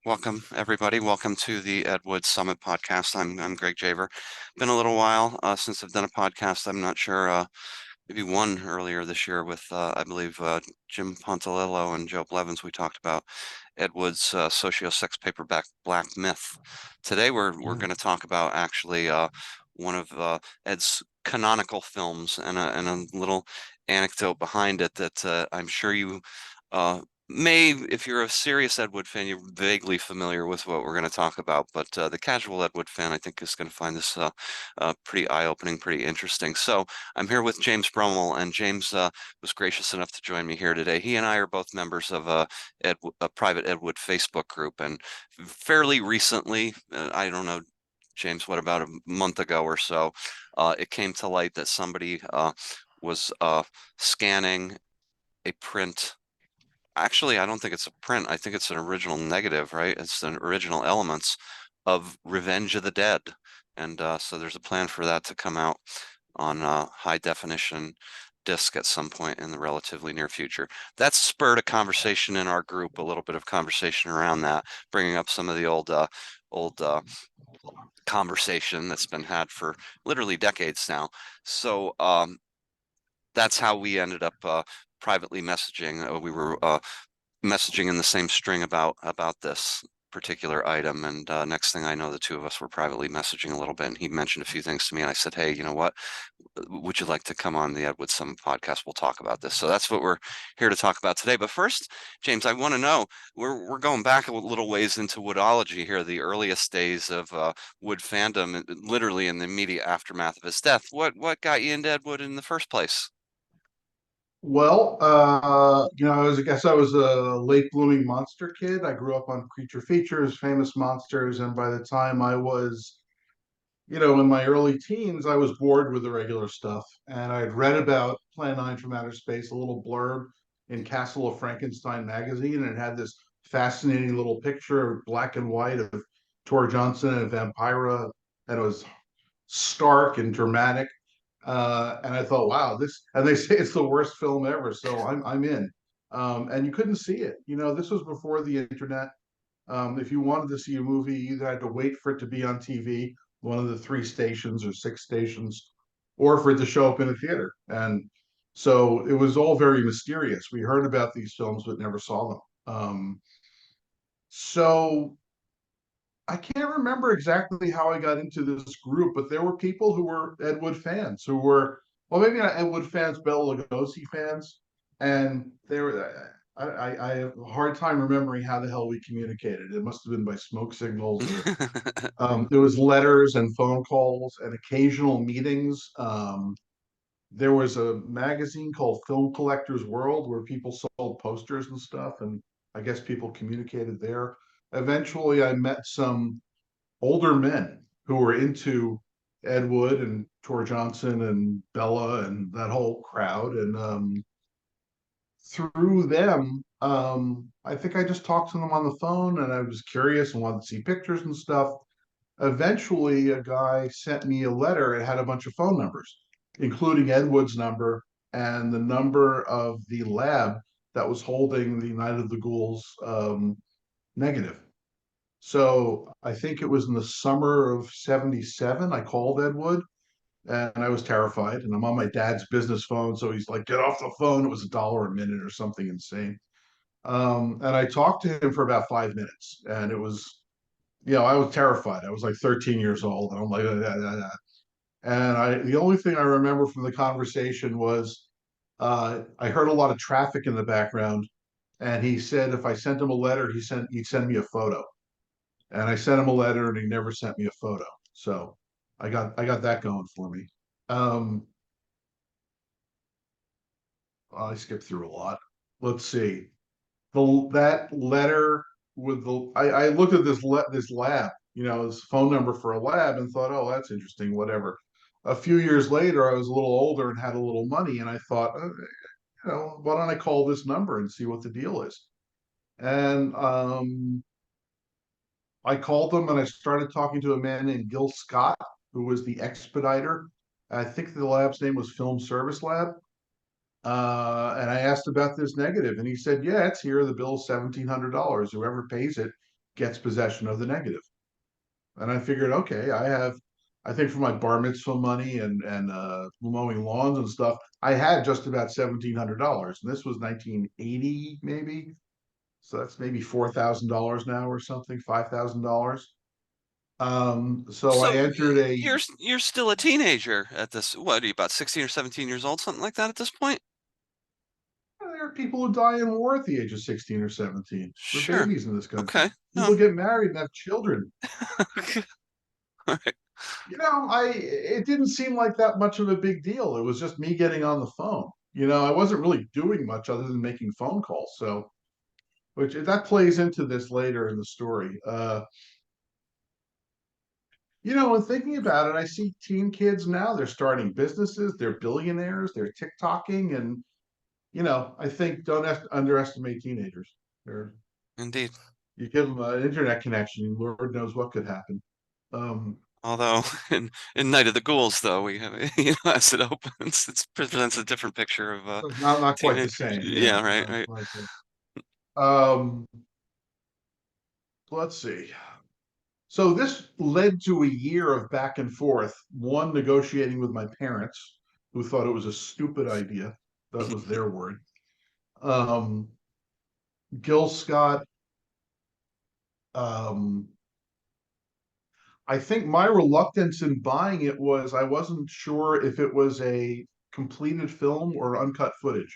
Welcome, everybody. Welcome to the Ed Wood Summit podcast. I'm Greg Javer. Been a little while since I've done a podcast. I'm not sure, maybe one earlier this year with I believe Jim Pontilillo and Joe Blevins. We talked about Ed Wood's socio-sex paperback Black Myth. Today we're Mhm. going to talk about actually one of Ed's canonical films and a little anecdote behind it that I'm sure you uh, may, if you're a serious Ed Wood fan, you're vaguely familiar with what we're going to talk about. But the casual Ed Wood fan, I think, is going to find this pretty eye-opening, pretty interesting. So I'm here with James Brummel, and James was gracious enough to join me here today. He and I are both members of a private Ed Wood Facebook group, and fairly recently, I don't know, James, what about a month ago or so, it came to light that somebody was scanning a print. Actually, I don't think it's a print. I think it's an original negative, right? It's an original elements of Revenge of the Dead. And so there's a plan for that to come out on high definition disc at some point in the relatively near future. That's spurred a conversation in our group, a little bit of conversation around that, bringing up some of the old conversation that's been had for literally decades now. So that's how we ended up privately messaging. We were messaging in the same string about this particular item. And next thing I know, the two of us were privately messaging a little bit, and he mentioned a few things to me, and I said, "Hey, you know what? Would you like to come on the Edward Summit podcast? We'll talk about this." So that's what we're here to talk about today. But first, James, I want to know, we're going back a little ways into woodology here, the earliest days of wood fandom, literally in the immediate aftermath of his death. What got you into Ed Wood in the first place? I guess I was a late blooming monster kid. I grew up on creature features, famous monsters, and by the time I was, in my early teens, I was bored with the regular stuff. And I'd read about Plan 9 from Outer Space, a little blurb in Castle of Frankenstein magazine, and it had this fascinating little picture, black and white, of Tor Johnson and Vampira, and it was stark and dramatic. And I thought, wow, this, and they say it's the worst film ever, so I'm in. And you couldn't see it. This was before the internet. If you wanted to see a movie, you either had to wait for it to be on TV, one of the three stations or six stations, or for it to show up in a theater. And so it was all very mysterious. We heard about these films but never saw them. So I can't remember exactly how I got into this group, but there were people who were Ed Wood fans who were, well, maybe not Ed Wood fans, Bela Lugosi fans, and they were. I have a hard time remembering how the hell we communicated. It must have been by smoke signals, or there was letters and phone calls and occasional meetings. There was a magazine called Film Collectors World where people sold posters and stuff, and I guess people communicated there. Eventually, I met some older men who were into Ed Wood and Tor Johnson and Bella and that whole crowd. And through them, I think I just talked to them on the phone and I was curious and wanted to see pictures and stuff. Eventually, a guy sent me a letter. It had a bunch of phone numbers, including Ed Wood's number and the number of the lab that was holding the Night of the Ghouls negative. So I think it was in the summer of 77. I called Ed Wood and I was terrified. And I'm on my dad's business phone. So he's like, get off the phone. It was $1 a minute or something insane. And I talked to him for about 5 minutes. And it was, I was terrified. I was like 13 years old. And I'm like, and the only thing I remember from the conversation was I heard a lot of traffic in the background. And he said if I sent him a letter, he'd send me a photo. And I sent him a letter and he never sent me a photo. So I got that going for me. Um, I skipped through a lot. Let's see. That letter with I looked at this lab, this phone number for a lab and thought, oh, that's interesting, whatever. A few years later, I was a little older and had a little money, and I thought, why don't I call this number and see what the deal is? And I called them and I started talking to a man named Gil Scott, who was the expediter. I think the lab's name was Film Service Lab. And I asked about this negative, and he said, "Yeah, it's here. The bill's $1,700. Whoever pays it gets possession of the negative. And I figured, okay, I think for my bar mitzvah money and mowing lawns and stuff, I had just about $1,700, and this was 1980 maybe. So that's maybe $4,000 now or something, $5,000. So I So entered a. you're still a teenager at this. What are you, about 16 or 17 years old, something like that at this point? There are people who die in war at the age of 16 or 17. We're Sure. babies in this country. Okay. No. People get married and have children. All right. It didn't seem like that much of a big deal. It was just me getting on the phone. I wasn't really doing much other than making phone calls. So, which that plays into this later in the story. When thinking about it, I see teen kids now, they're starting businesses, they're billionaires, they're TikToking, and I think don't underestimate teenagers. They're Indeed. You give them an internet connection, Lord knows what could happen. Um, Although in Night of the Ghouls, though, we have as it opens, it presents a different picture of not quite the teenagers. same, yeah. Yeah, right, right. Um, let's see. So this led to a year of back and forth, one negotiating with my parents, who thought it was a stupid idea. That was their word. Um, Gil Scott, um, I think my reluctance in buying it was I wasn't sure if it was a completed film or uncut footage,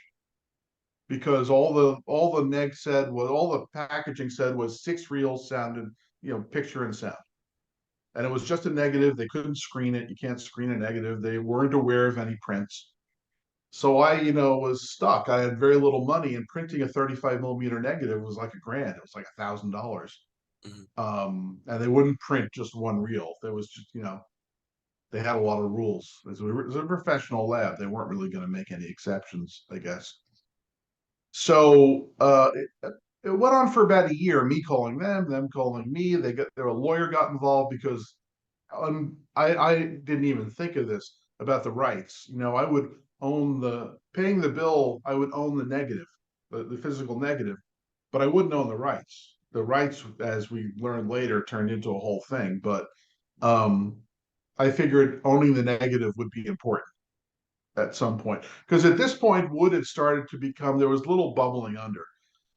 because all the neg said was all the packaging said was 6 reels sounded, picture and sound. And it was just a negative. They couldn't screen it. You can't screen a negative. They weren't aware of any prints. So I, was stuck. I had very little money, and printing a 35 millimeter negative was like $1,000. It was like $1,000. Mhm. And they wouldn't print just one reel. There was just, they had a lot of rules. It was a professional lab. They weren't really going to make any exceptions, I guess. So it went on for about a year. Me calling them calling me. Their lawyer got involved because I didn't even think of this about the rights. I would own the paying the bill. I would own the negative, the physical negative, but I wouldn't own the rights. The rights, as we learned later, turned into a whole thing. But um, I figured owning the negative would be important at some point, because at this point wood had started to become, there was little bubbling under.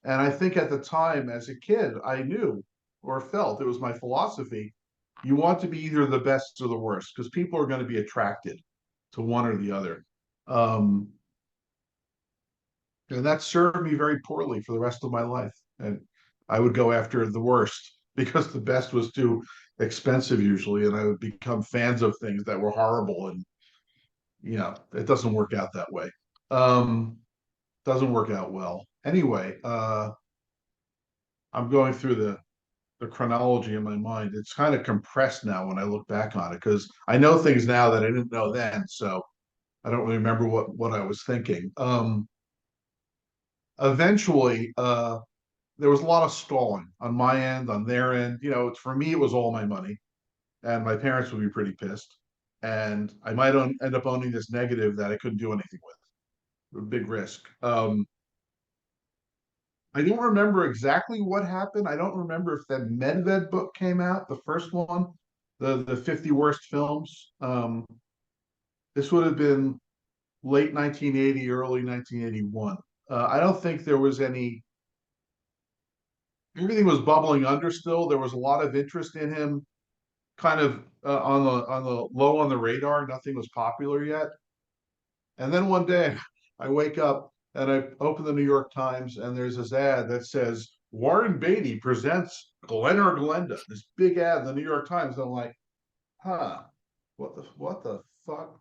And I think at the time as a kid I knew or felt, it was my philosophy, you want to be either the best or the worst, because people are going to be attracted to one or the other. um, and that served me very poorly for the rest of my life. And I would go after the worst because the best was too expensive usually, and I would become fans of things that were horrible. And it doesn't work out that way. Um, doesn't work out well. Anyway, I'm going through the chronology in my mind. It's kind of compressed now when I look back on it, because I know things now that I didn't know then. So I don't really remember what I was thinking. Eventually, there was a lot of stalling on my end, on their end. For me, it was all my money, and my parents would be pretty pissed. And I might end up owning this negative that I couldn't do anything with. A big risk. I don't remember exactly what happened. I don't remember if that Medved book came out, the first one, the 50 worst films. This would have been late 1980, early 1981. I don't think there was any. Everything was bubbling under still. There was a lot of interest in him, kind of on the low on the radar. Nothing was popular yet. And then one day I wake up and I open the New York Times, and there's this ad that says Warren Beatty presents Glen or Glenda. This big ad in the New York Times. And I'm like, huh, what the fuck?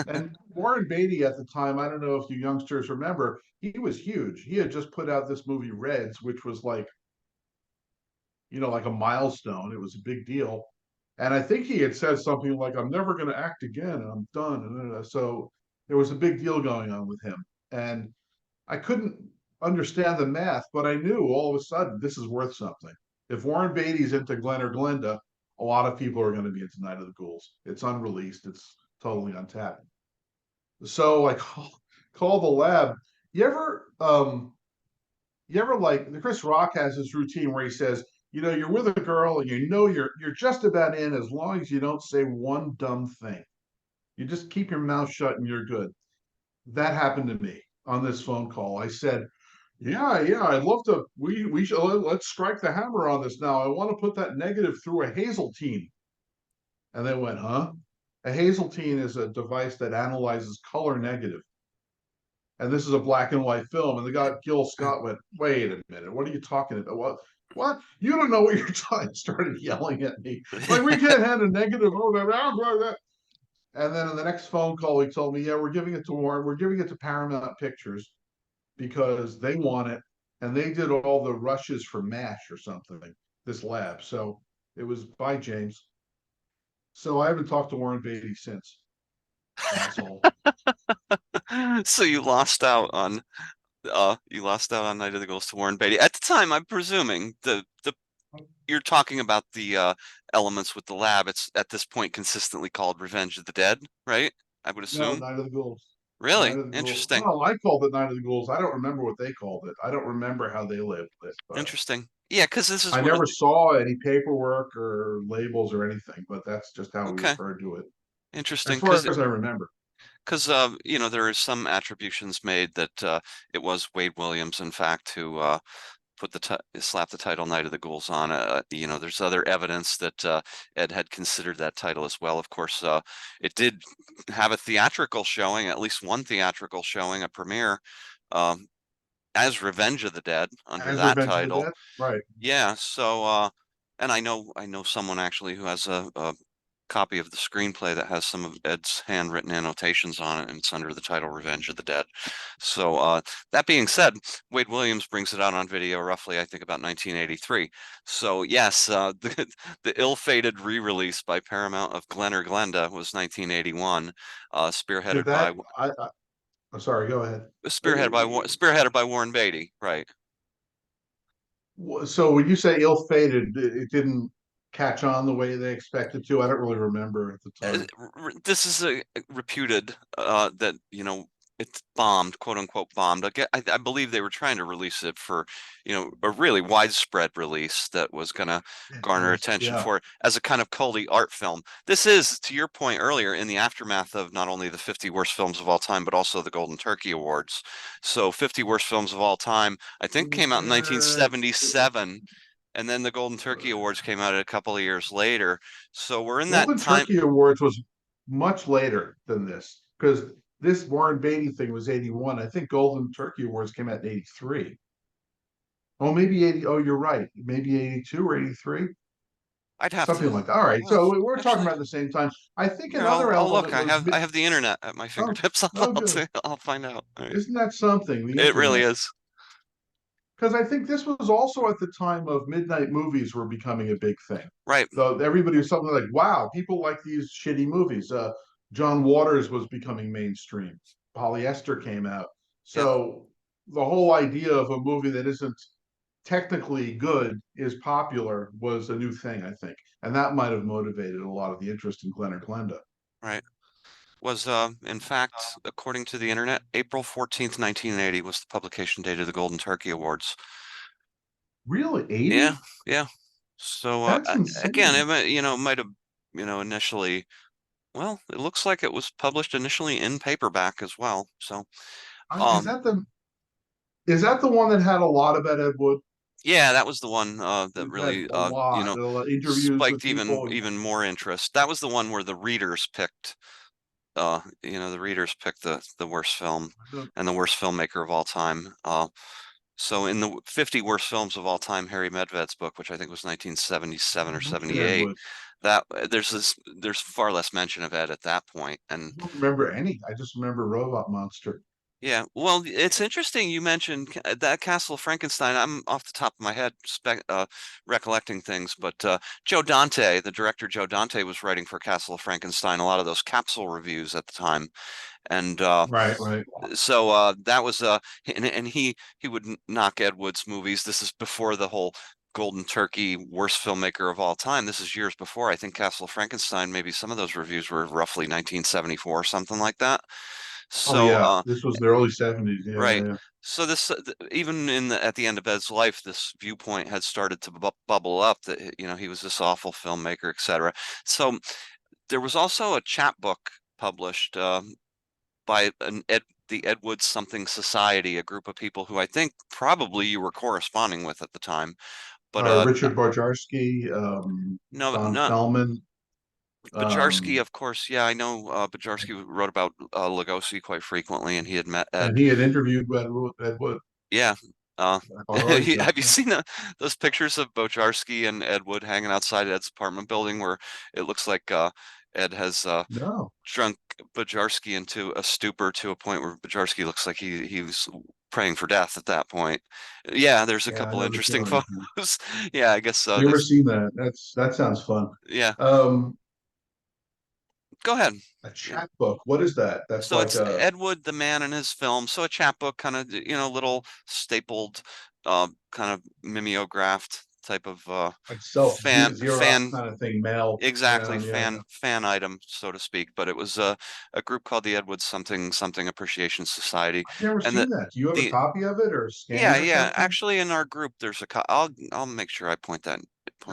And Warren Beatty at the time, I don't know if you youngsters remember, he was huge. He had just put out this movie Reds, which was like a milestone. It was a big deal. And I think he had said something like, I'm never going to act again and I'm done. And so there was a big deal going on with him. And I couldn't understand the math, but I knew all of a sudden this is worth something. If Warren Beatty's into Glen or Glenda, a lot of people are going to be into Night of the Ghouls. It's unreleased, it's totally untapped. So I call the lab. You ever like the Chris Rock has his routine where he says, you're with a girl and you're just about in as long as you don't say one dumb thing. You just keep your mouth shut and you're good. That happened to me on this phone call. I said, "Yeah, yeah, I'd love to. We should let's strike the hammer on this now. I want to put that negative through a Hazeltine." And they went, "Huh?" A Hazeltine is a device that analyzes color negative. And this is a black and white film. And the guy Gil Scott went, "Wait a minute, what are you talking about? What? What? You don't know what you're talking." Started yelling at me like, "We can't have a negative." And then in the next phone call, he told me, "Yeah, we're giving it to Warren. We're giving it to Paramount Pictures because they want it, and they did all the rushes for MASH or something. This lab, so it was by James. So I haven't talked to Warren Beatty since. Asshole. So you lost out on Night of the Ghouls to Warren Beatty. At the time, I'm presuming the you're talking about the elements with the lab. It's at this point consistently called Revenge of the Dead, right? I would No, assume. Night of the Ghouls. Night Really of the Ghouls. interesting. Well, I called it Night of the Ghouls. I don't remember what they called it. I don't remember how they labeled it, but Interesting. Yeah, because this is I where never saw any paperwork or labels or anything, but that's just how we okay, referred to it, as interesting. far as I remember. There is some attributions made that it was Wade Williams, in fact, who put slap the title Night of the Ghouls on. There's other evidence that Ed had considered that title as well. Of course, it did have a theatrical showing, at least one theatrical showing, a premiere, um, as Revenge of the Dead under As that Revenge of the title. Dead, right? Yeah, so and I know someone actually who has a copy of the screenplay that has some of Ed's handwritten annotations on it, and it's under the title Revenge of the Dead. So that being said, Wade Williams brings it out on video roughly, I think, about 1983. So yes, the ill-fated re-release by Paramount of Glen or Glenda was 1981, Did spearheaded that? by I'm sorry. Go ahead. spearheaded by Warren Beatty, right? So when you say ill-fated, it didn't catch on the way they expected to. I don't really remember at the time. This is a reputed that it's bombed, quote unquote bombed. I believe they were trying to release it for a really widespread release that was going to It garner was, attention yeah. for it as a kind of culty art film. This is, to your point earlier, in the aftermath of not only the 50 worst films of all time but also the Golden Turkey Awards. So 50 worst films of all time, I think, came out in Uh, 1977. And then the Golden Turkey Awards came out a couple of years later. So we're in that Golden time. Turkey Awards was much later than this because this Warren Beatty thing was 81. I think Golden Turkey Awards came out in 83. Oh, maybe 80. Oh, you're right. Maybe 82 or 83. I'd have Something to, like that. All right. well, So we're talking actually, about the same time. I think here, I'll another I'll look. element I was have I have the internet at my oh, fingertips. oh, good. I'll find out. All right. Isn't that something? The It really internet. is. Because I think this was also at the time of midnight movies were becoming a big thing. Right. So everybody was something like, "Wow, people like these shitty movies." John Waters was becoming mainstream. Polyester came out, Yep. so the whole idea of a movie that isn't technically good is popular was a new thing, I think, and that might have motivated a lot of the interest in Glen or Glenda. Right. Was in fact, according to the internet, April 14th, 1980 was the publication date of the Golden Turkey Awards. Really, Yeah. 80? Yeah. So That's again, insane. might have initially. Well, it looks like it was published initially in paperback as well. So Is um. that the one that had a lot about Ed Wood? Yeah, that was the one that It had really a lot of interviews with spiked people. even more interest. That was the one where the readers picked the readers picked the worst film And and the worst filmmaker of all time. So in the 50 worst films of all time, Harry Medved's book, which I think was 1977 or mention Ed 78, Wood. that there's far less mention of Ed at that point. And I don't remember any. I just remember Robot Monster. yeah, well, it's interesting you mentioned that Castle of Frankenstein. I'm off the top of my head recollecting things, but Joe Dante, the director Joe Dante, was writing for Castle of Frankenstein a lot of those capsule reviews at the time, and Right, right. so that was and he would knock Ed Wood's movies. This is before the whole Golden Turkey worst filmmaker of all time. This is years before. I think Castle of Frankenstein. Maybe some of those reviews were roughly 1974 or something like that. Oh So, yeah, this was the early 70s. Yeah, right. yeah, yeah. So this even at the end of Ed's life, this viewpoint had started to bubble up that he was this awful filmmaker, etc. So there was also a chapbook published by the Ed Wood Something Society, a group of people who I think probably you were corresponding with at the time. But Richard Barjarski, no, Don not Fellman, Bajarski, um, of course. Yeah, I know Bajarski wrote about Lugosi quite frequently, and he had met and Ed. he had interviewed Ed Wood. Yeah. Uh, Oh, I see. have you seen those pictures of Bojarski and Ed Wood hanging outside Ed's apartment building where it looks like Ed has No, drunk Bojarski into a stupor to a point where Bojarski looks like he was praying for death at that point. Yeah, there's a yeah, I couple know the interesting feeling. photos. Yeah, I guess Never seen that. That sounds fun. yeah. Um, Go ahead. a chapbook. What is that? That's So like it's a Ed Wood, the man and his film. So a chapbook, kind of, little stapled, kind of mimeographed type of like self Xerox fan, kind of thing, mailed exactly, around. Yeah, yeah. fan item, so to speak. But it was a group called the Ed Wood Something Appreciation Society, I've never and seen that. Do you have a the copy of it or yeah, scanned or yeah. something? Actually, in our group, there's I'll make sure I All point that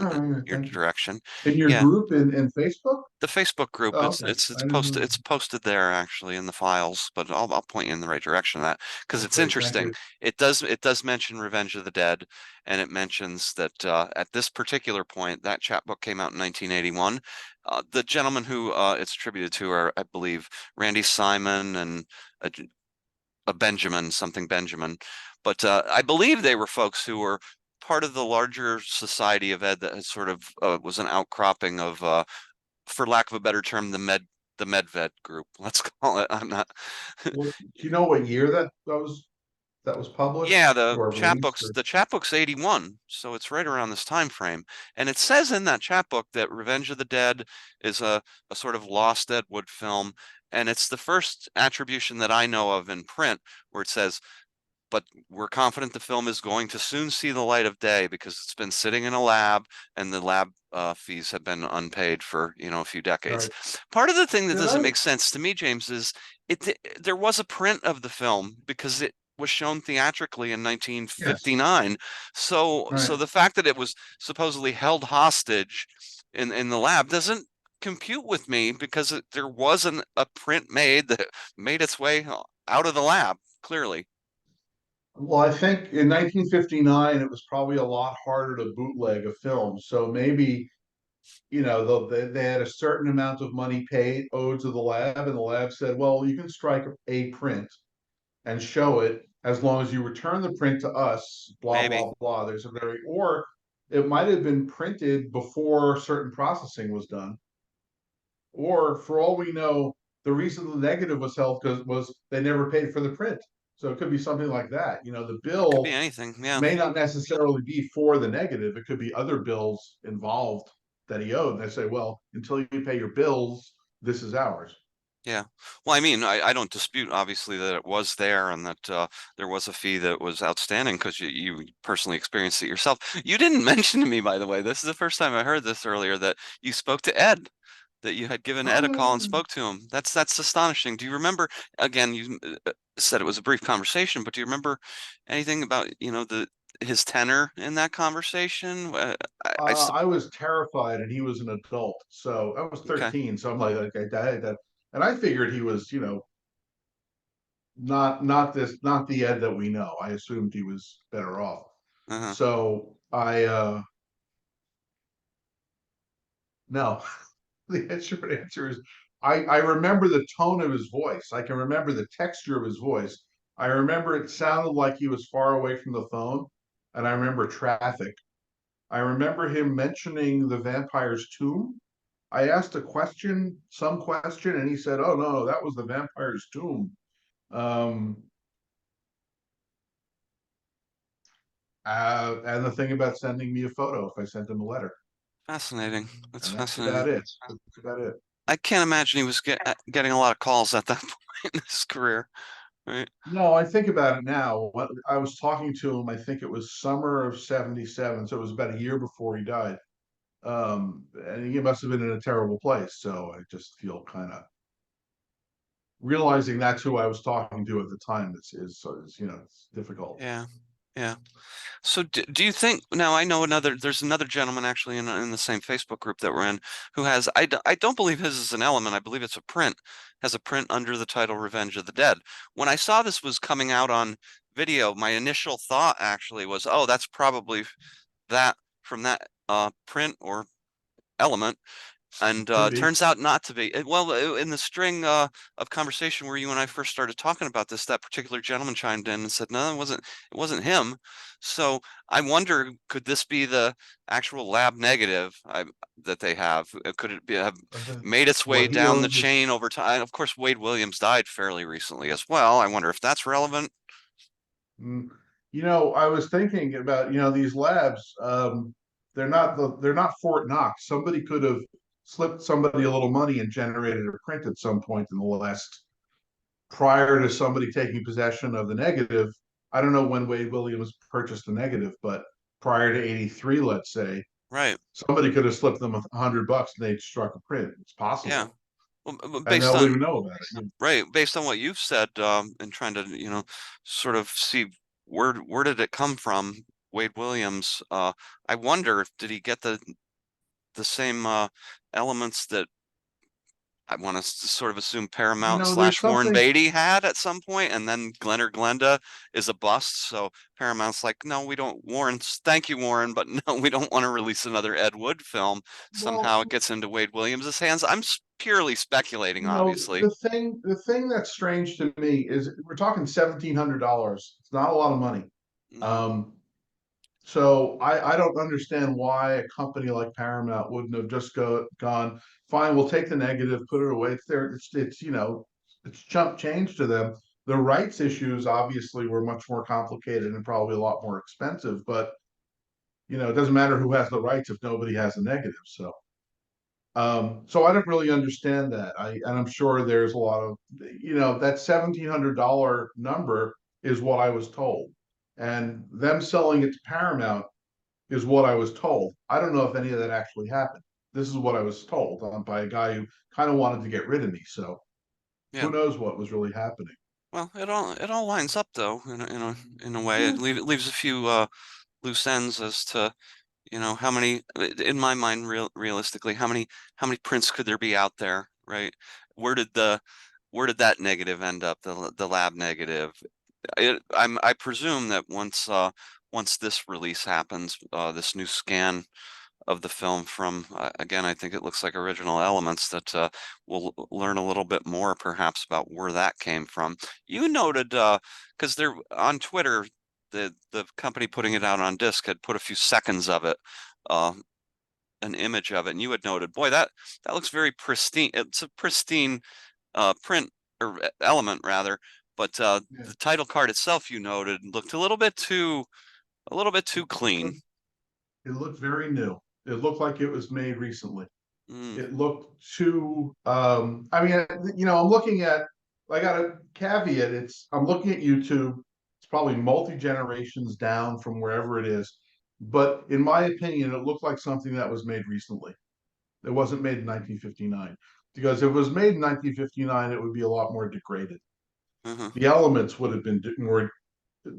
right, your thank you. direction. In your Yeah, group in Facebook? the Facebook group, Oh, it's okay. it's I it's didn't know. it's posted there actually in the files, but I'll point you in the right direction of that because Oh, it's great, thank interesting. you. It does mention Revenge of the Dead, and it mentions that at this particular point, that chapbook came out in 1981. The gentleman who it's attributed to are, I believe, Randy Simon and a, a Benjamin, something Benjamin, but I believe they were folks who were part of the larger society of Ed that has sort of was an outcropping of for lack of a better term, the Medved group. Let's call it. I'm not. Well, do you know what year that was Yeah, published or released? Or the chapbook's 81, so it's right around this time frame. And it says in that chapbook that Revenge of the Dead is a sort of lost Ed Wood film, and it's the first attribution that I know of in print where it says but we're confident the film is going to soon see the light of day because it's been sitting in a lab and the lab fees have been unpaid for, a few all decades. right. Part of the thing that Did doesn't I? make sense to me, James, is there was a print of the film because it was shown theatrically in Yes. 1959. So Right. the fact that it was supposedly held hostage in the lab doesn't compute with me because there wasn't a print made that made its way out of the lab, clearly. Well, I think in 1959 it was probably a lot harder to bootleg a film. So maybe, they had a certain amount of money paid owed to the lab, and the lab said, well, you can strike a print and show it as long as you return the print to us, blah, Maybe. blah, blah. There's a very, or it might have been printed before certain processing was done. Or for all we know, the reason the negative was held because was they never paid for the print. So it could be something like that. The It could be bill anything. Yeah. may not necessarily be for the negative. It could be other bills involved that he owed. And they say, well, until you pay your bills, this is ours. Yeah. Well, I mean, I don't dispute obviously that it was there and that there was a fee that was outstanding because you personally experienced it yourself. You didn't mention to me, by the way, this is the first time I heard this earlier, that you spoke to Ed, that you had given Oh Ed a call and yeah. spoke to him. That's astonishing. Do you remember, again, you said it was a brief conversation, but do you remember anything about, his tenor in that conversation? I was terrified, and he was an adult. So I was Okay. 13. So I'm like, okay, that, and I figured he was, not the Ed that we know. I assumed he was better off. Uh-huh. So I no, the short answer is I remember the tone of his voice. I can remember the texture of his voice. I remember it sounded like he was far away from the phone, and I remember traffic. I remember him mentioning the vampire's tomb. I asked some question, and he said, "Oh no, that was the vampire's tomb." Um, and the thing about sending me a photo if I sent him a letter, Fascinating. That's and that's fascinating. about it. That's about it. I can't imagine he was getting a lot of calls at that point in his career, right? No, I think about it now. I was talking to him, I think it was summer of 77, so it was about a year before he died. And he must have been in a terrible place. So I just feel kind of realizing that's who I was talking to at the time it's difficult. Yeah. Yeah. So do you think now I know there's another gentleman actually in the same Facebook group that we're in who has I don't believe his is an element. I believe it's a print, has a print under the title Revenge of the Dead. When I saw this was coming out on video, my initial thought actually was, oh, that's probably that from that print or element. And Could be. turns out not to be. Well, in the string of conversation where you and I first started talking about this, that particular gentleman chimed in and said, "No, it wasn't him." So I wonder, could this be the actual lab negative that they have? Could it have made its way What he down the owns is chain over time? Of course, Wade Williams died fairly recently as well. I wonder if that's relevant. Mm, I was thinking about, these labs, they're not Fort Knox. Somebody could have slipped somebody a little money and generated a print at some point in the last, prior to somebody taking possession of the negative. I don't know when Wade Williams purchased the negative, but prior to 83, let's say, Right. somebody could have slipped them $100 and they'd struck a print. It's Yeah. possible. Well, And based nobody on would know about it. right, based on what you've said, and trying to, sort of see where did it come from, Wade Williams. I wonder if did he get the same elements that I want to sort of assume Paramount There's slash Warren something. Beatty had at some point, and then Glen or Glenda is a bust. So Paramount's like, no, we don't. Warren's, thank you, Warren, but no, we don't want to release another Ed Wood film. Somehow Well, it gets into Wade Williams's hands. I'm purely speculating, obviously. the thing that's strange to me is we're talking $1,700. It's not a lot of money. Hmm. Um, so I don't understand why a company like Paramount wouldn't have just gone, fine, we'll take the negative, put it away. It's there, it's chump change to them. The rights issues obviously were much more complicated and probably a lot more expensive, but it doesn't matter who has the rights if nobody has a negative. So I don't really understand that. And I'm sure there's a lot of, that $1,700 number is what I was told. And them selling it to Paramount is what I was told. I don't know if any of that actually happened. This is what I was told by a guy who kind of wanted to get rid of me. So Yeah. who knows what was really happening? Well, it all lines up though in a way. Yeah. It leaves a few loose ends as to how many in my mind realistically how many prints could there be out there, right? Where did the where did that negative end up? The lab negative. I presume that once this release happens, this new scan of the film from again, I think it looks like original elements that we'll learn a little bit more perhaps about where that came from. You noted because they're on Twitter, the company putting it out on disc had put a few seconds of it, uh, an image of it, and you had noted, boy, that looks very pristine. It's a pristine print or element rather, but Yeah. the title card itself you noted looked a little bit too It clean. looked, it looked very new. It looked like it was made recently. Mm, It looked too, I mean, I'm looking at, I got a caveat. I'm looking at YouTube. It's probably multi generations down from wherever it is. But in my opinion, it looked like something that was made recently. It wasn't made in 1959. Because if it was made in 1959, it would be a lot more degraded. uh-huh, The elements would have been more,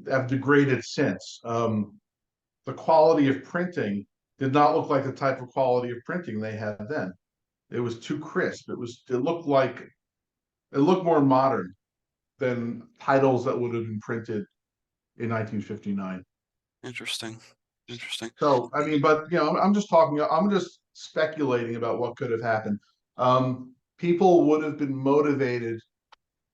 have degraded since. The quality of printing did not look like the type of quality of printing they had then. It was too crisp. It looked more modern than titles that would have been printed in 1959. interesting, interesting. So, I mean, but I'm just speculating about what could have happened. People would have been motivated.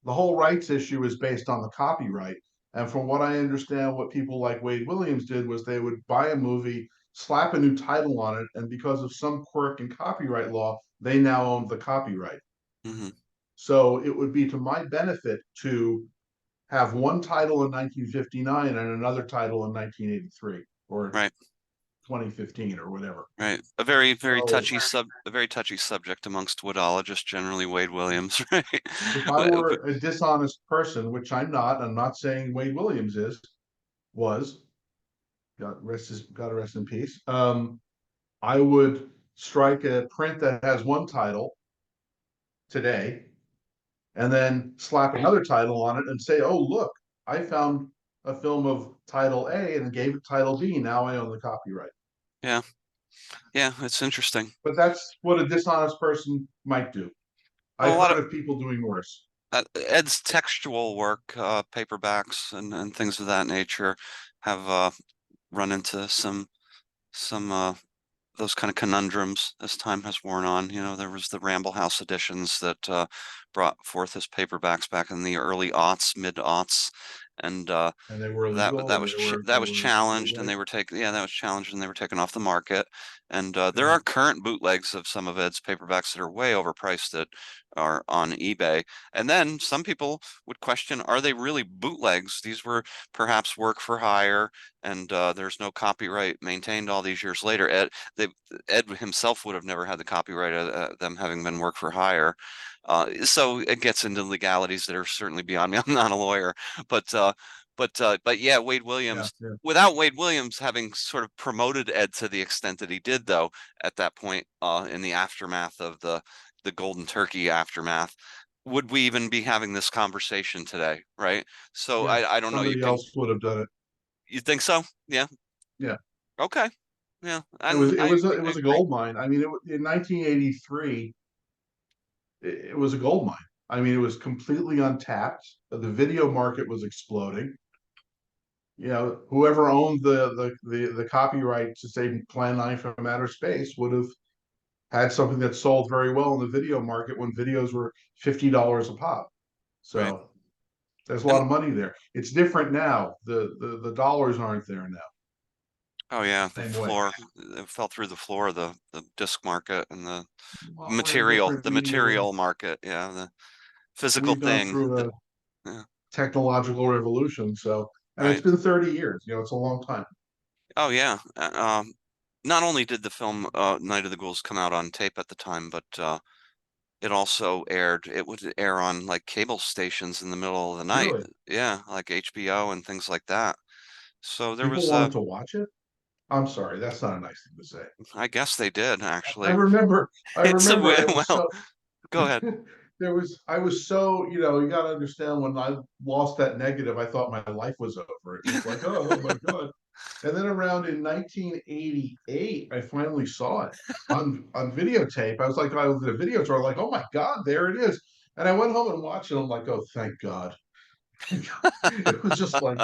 The whole rights issue is based on the copyright. And from what I understand, what people like Wade Williams did was they would buy a movie, slap a new title on it, and because of some quirk in copyright law, they now own the copyright. Hmm. So it would be to my benefit to have one title in 1959 and another title in 1983 or Right, 2015 or whatever. right. A very, very So touchy subject amongst woodologists, generally Wade Williams, right? if I were a dishonest person, which I'm not saying Wade Williams was, God rest in peace. I would strike a print that has one title today and then slap another title on it and say, "Oh, look, I found a film of title A and gave it title B. Now I own the copyright." Yeah. Yeah, it's interesting. But that's what a dishonest person might do. Well, a I've lot of heard of people doing worse. Ed's textual work, paperbacks and things of that nature have run into some those kind of conundrums as time has worn on. You know, there was the Ramble House editions that brought forth his paperbacks back in the early aughts, mid aughts, and And they were that illegal, that or was they that was were challenged, and bootleg. they were taken. Yeah, that was challenged, and they were taken off the market. And there Yeah, are current bootlegs of some of Ed's paperbacks that are way overpriced that are on eBay. And then some people would question, are they really bootlegs? These were perhaps work for hire, and there's no copyright maintained all these years later. Ed himself would have never had the copyright of them having been work for hire. So it gets into legalities that are certainly beyond me. I'm not a lawyer, but but yeah, Wade yeah, Williams, yeah. without Wade Williams having sort of promoted Ed to the extent that he did, though, at that point, in the aftermath of the Golden Turkey aftermath, would we even be having this conversation today, right? So Yeah. I don't know. Somebody else would have done it. You think so? Yeah. Yeah. Okay. Yeah. And It I was a agree. gold mine. I mean, in 1983, it was a gold mine. I mean, it was completely untapped. The video market was exploding. You know, whoever owned the copyright to say Plan 9 from Outer Space would have had something that sold very well in the video market when videos were $50 a pop. Right. So there's a lot And of money there. It's different now. The dollars aren't there now. oh yeah, the Same way. floor it fell through the floor, the disc market and Well, we're in a different the media. material market. Yeah, the physical We've gone thing. through a Yeah, technological revolution. So, and it's right. been 30 years. You know, it's a long time. Oh yeah. Not only did the film Night of the Ghouls come out on tape at the time, but it also aired. It would air on like cable stations in the middle of the night. Really, Yeah, like HBO and things like that. So there people was wanted to watch it. I'm sorry, that's not a nice thing to say. I guess they did I actually. remember, I It's a remember it was well. so Go ahead. I was so, you got to understand when I lost that negative, I thought my life was over. It was like, oh my God. And then around in 1988, I finally saw it on videotape. I was like, I was at a video store, like, oh my God, there it is. And I went home and watched it. I'm like, oh, thank God. It was just like,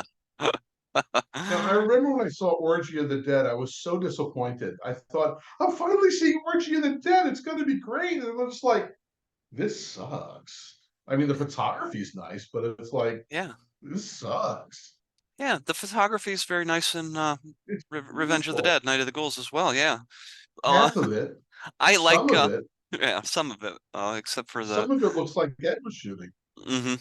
I remember when I saw Orgy of the Dead, I was so disappointed. I thought, I'm finally seeing Orgy of the Dead. It's going to be great. And I was like, this sucks. I mean, the photography's nice, but it's like, Yeah. this sucks. Yeah, the photography is very nice in It's Revenge of the Dead, beautiful. Night of the Ghouls as well. Yeah. Uh, Half of it, I some like of it, yeah, some of it, except for the some of it looks like Ed was shooting. hmm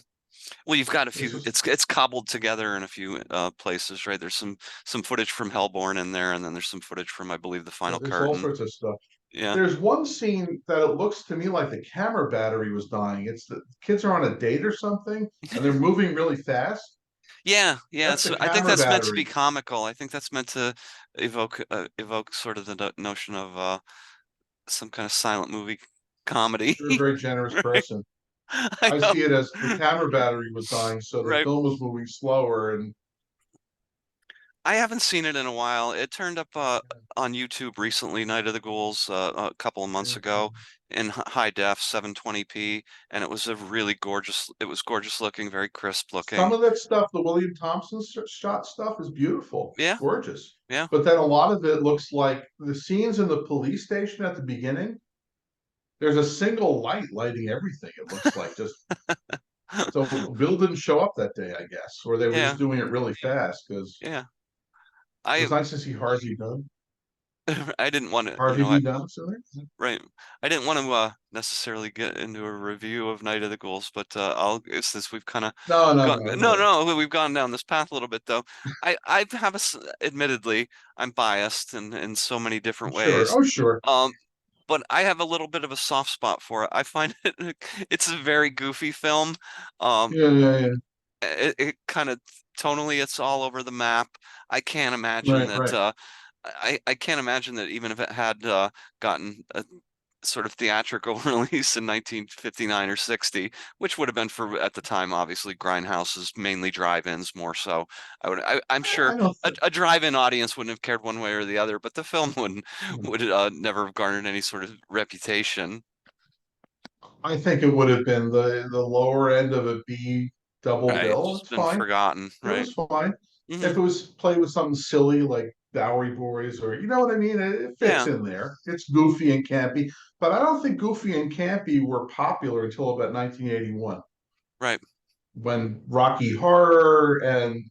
Well, you've got a It's few. just, It's cobbled together in a few places, right? There's some footage from Hellborn in there, and then there's some footage from, I believe, the Final there's all Curtain. sorts of stuff. Yeah. There's one scene that it looks to me like the camera battery was dying. It's the kids are on a date or something, and they're moving really fast. Yeah, yeah. That's the I think camera that's meant to be battery. comical. I think that's meant to evoke sort of the notion of some kind of silent movie comedy. You're a very generous Right? person. I I know, see it as the camera battery was dying, so the right? film was moving slower. And I haven't seen it in a while. It turned up on YouTube recently, Night of the Ghouls, a couple of months ago in high def, 720p, and it was a really gorgeous. It was gorgeous looking, very crisp some looking. of that stuff, the William Thompson shot stuff, is beautiful. It's Yeah, gorgeous. yeah. But then a lot of it looks like the scenes in the police station at the beginning. There's a single light lighting everything. It looks like just so Bill didn't show up that day, I guess, or they were Yeah, just doing it really fast because yeah. it I was nice to see Harvey Dunn, I didn't want to, Harvey D. Dunn. So there. right. I didn't want to necessarily get into a review of Night of the Ghouls, but I'll since we've kind of No, no, gone no, no, no. no, we've gone down this path a little bit though. I have admittedly I'm biased in so many different Sure. ways. Oh, sure. Um, but I have a little bit of a soft spot for it. I find it it's a very goofy film. Um, Yeah, yeah, yeah. it kind of tonally it's all over the map. I can't imagine Right, that right. I can't imagine that even if it had gotten sort of theatrical release in 1959 or 60, which would have been for at the time, obviously, grindhouses, mainly drive-ins more so. I'm sure I don't a drive-in audience wouldn't have cared one way or the other, but the film wouldn't think. would never have garnered any sort of reputation. I think it would have been the lower end of a B double Right. It's bill. just It's been fine. forgotten, It right? was fine. Hmm. If it was played with something silly like Bowery Boys or you know what I mean, it fits Yeah, in there. It's goofy and campy, but I don't think Goofy and Campy were popular until about 1981 right. when Rocky Horror and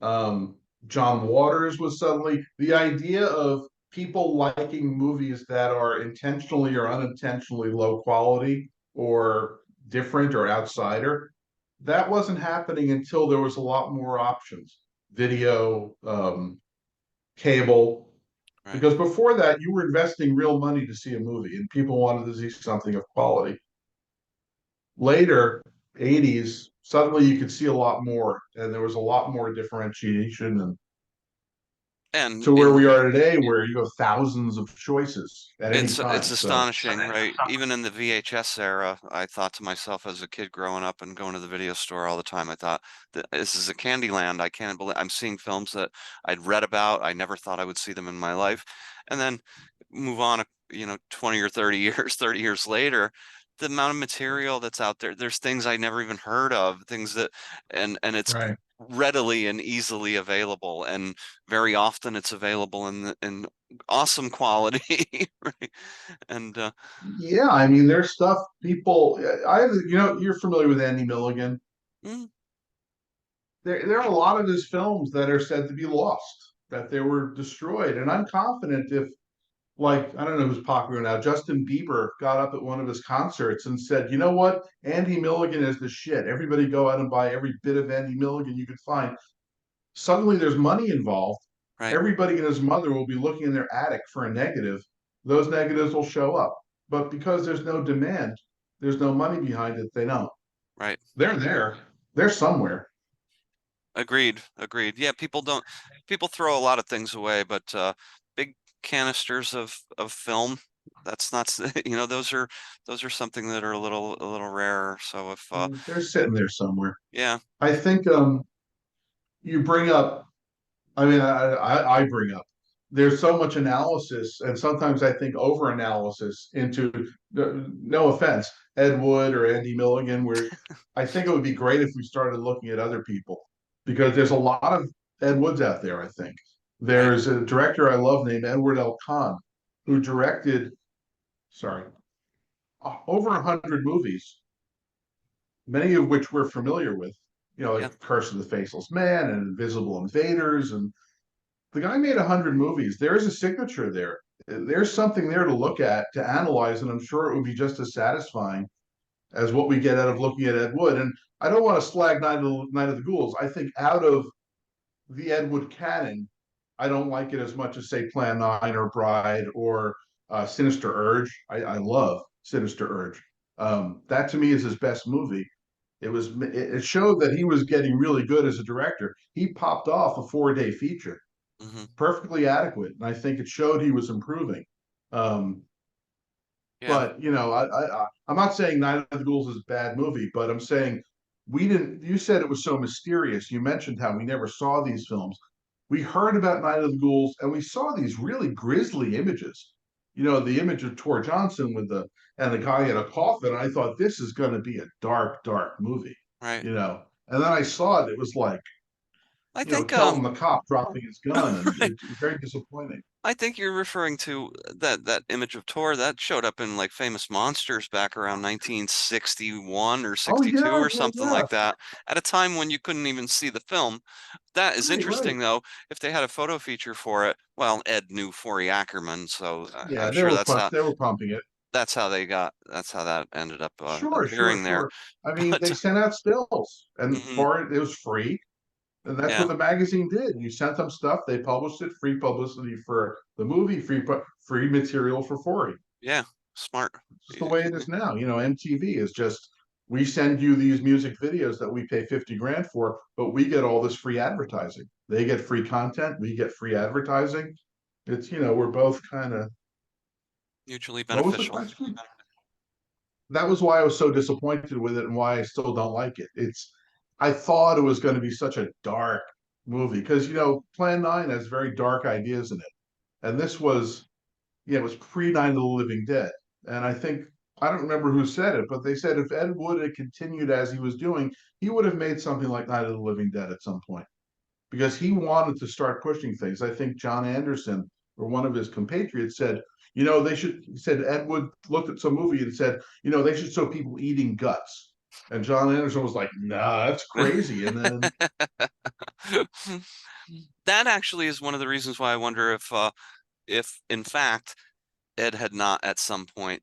um, John Waters was suddenly the idea of people liking movies that are intentionally or unintentionally low quality or different or outsider. That wasn't happening until there was a lot more options, video, cable. Right. Because before that, you were investing real money to see a movie, and people wanted to see something of quality. Later, 80s, suddenly you could see a lot more, and there was a lot more differentiation and And to where in we are today, where you have thousands of choices at any it's time. So astonishing, right? Even in the VHS era, I thought to myself as a kid growing up and going to the video store all the time, I thought that this is a candy land. I can't believe I'm seeing films that I'd read about. I never thought I would see them in my life. And then move on, 20 or 30 years, 30 years later, the amount of material that's out there, there's things I never even heard of, things that and it's right. readily and easily available. And very often it's available in awesome quality. Right. And Yeah, I mean, there's stuff people. You're familiar with Andy Milligan. mm, There are a lot of his films that are said to be lost, that they were destroyed, and I'm confident if, like, I don't know who's popular now, Justin Bieber got up at one of his concerts and said, "You know what? Andy Milligan is the shit. Everybody go out and buy every bit of Andy Milligan you can find." Suddenly there's money involved. right, Everybody and his mother will be looking in their attic for a negative. Those negatives will show up. But because there's no demand, there's no money behind it, they don't. right. They're there. They're somewhere. Agreed, agreed. Yeah, people throw a lot of things away, but big canisters of film, that's not those are something that are a little rarer. So if They're sitting there somewhere. yeah, I think you bring up, I mean, I bring up, there's so much analysis, and sometimes I think over analysis into, no offense, Ed Wood or Andy Milligan, where I think it would be great if we started looking at other people because there's a lot of Ed Woods out there, I think. right. There's a director I love named Edward L. Kahn who directed, sorry, over 100 movies, many of which we're familiar with, Yeah. like Curse of the Faceless Man and Invisible Invaders. And the guy made 100 movies. There's a signature there. There's something there to look at, to analyze, and I'm sure it would be just as satisfying as what we get out of looking at Ed Wood. And I don't want to slag Night of the Ghouls. I think out of the Ed Wood canon, I don't like it as much as say Plan 9 or Bride or Sinister Urge. I love Sinister Urge. That to me is his best movie. It showed that he was getting really good as a director. He popped off a 4-day feature, Hmm. perfectly adequate, and I think it showed he was improving. Um, Yeah. but I'm not saying Night of the Ghouls is a bad movie, but I'm saying we didn't. You said it was so mysterious. You mentioned how we never saw these films. We heard about Night of the Ghouls, and we saw these really grisly images. The image of Tor Johnson with the guy in a coffin. And I thought this is going to be a dark, dark movie. Right. And then I saw it. It was like I think Kelvin the cop dropping his gun, and it was very disappointing. I think you're referring to that image of Tor that showed up in like Famous Monsters back around 1961 or Oh 62 yeah, or yeah, something yeah. like that, at a time when you couldn't even see the film. That is Right, right. interesting though. If they had a photo feature for it, well, Ed knew Forey Ackerman, so I'm Yeah, sure they were pumping it. that's how that ended up Sure, sure, appearing there. sure. I mean, they But sent out stills, and mhm, for it was free, and that's yeah, what the magazine did. You sent them stuff, they published it, free publicity for the movie, free material for free. yeah, smart. It's the way it is now. MTV is just we send you these music videos that we pay 50 grand for, but we get all this free advertising. They get free content, we get free advertising. We're both kind of Mutually What was the beneficial. question? That was why I was so disappointed with it and why I still don't like it. I thought it was going to be such a dark movie because Plan 9 has very dark ideas in it, and this was yeah, it was pre Night of the Living Dead, and I don't remember who said it, but they said if Ed Wood had continued as he was doing, he would have made something like Night of the Living Dead at some point because he wanted to start pushing things. I think John Anderson or one of his compatriots said, they should, he said Ed Wood looked at some movie and said, they should show people eating guts. And John Anderson was like, nah, that's crazy. And then, That actually is one of the reasons why I wonder if in fact Ed had not at some point,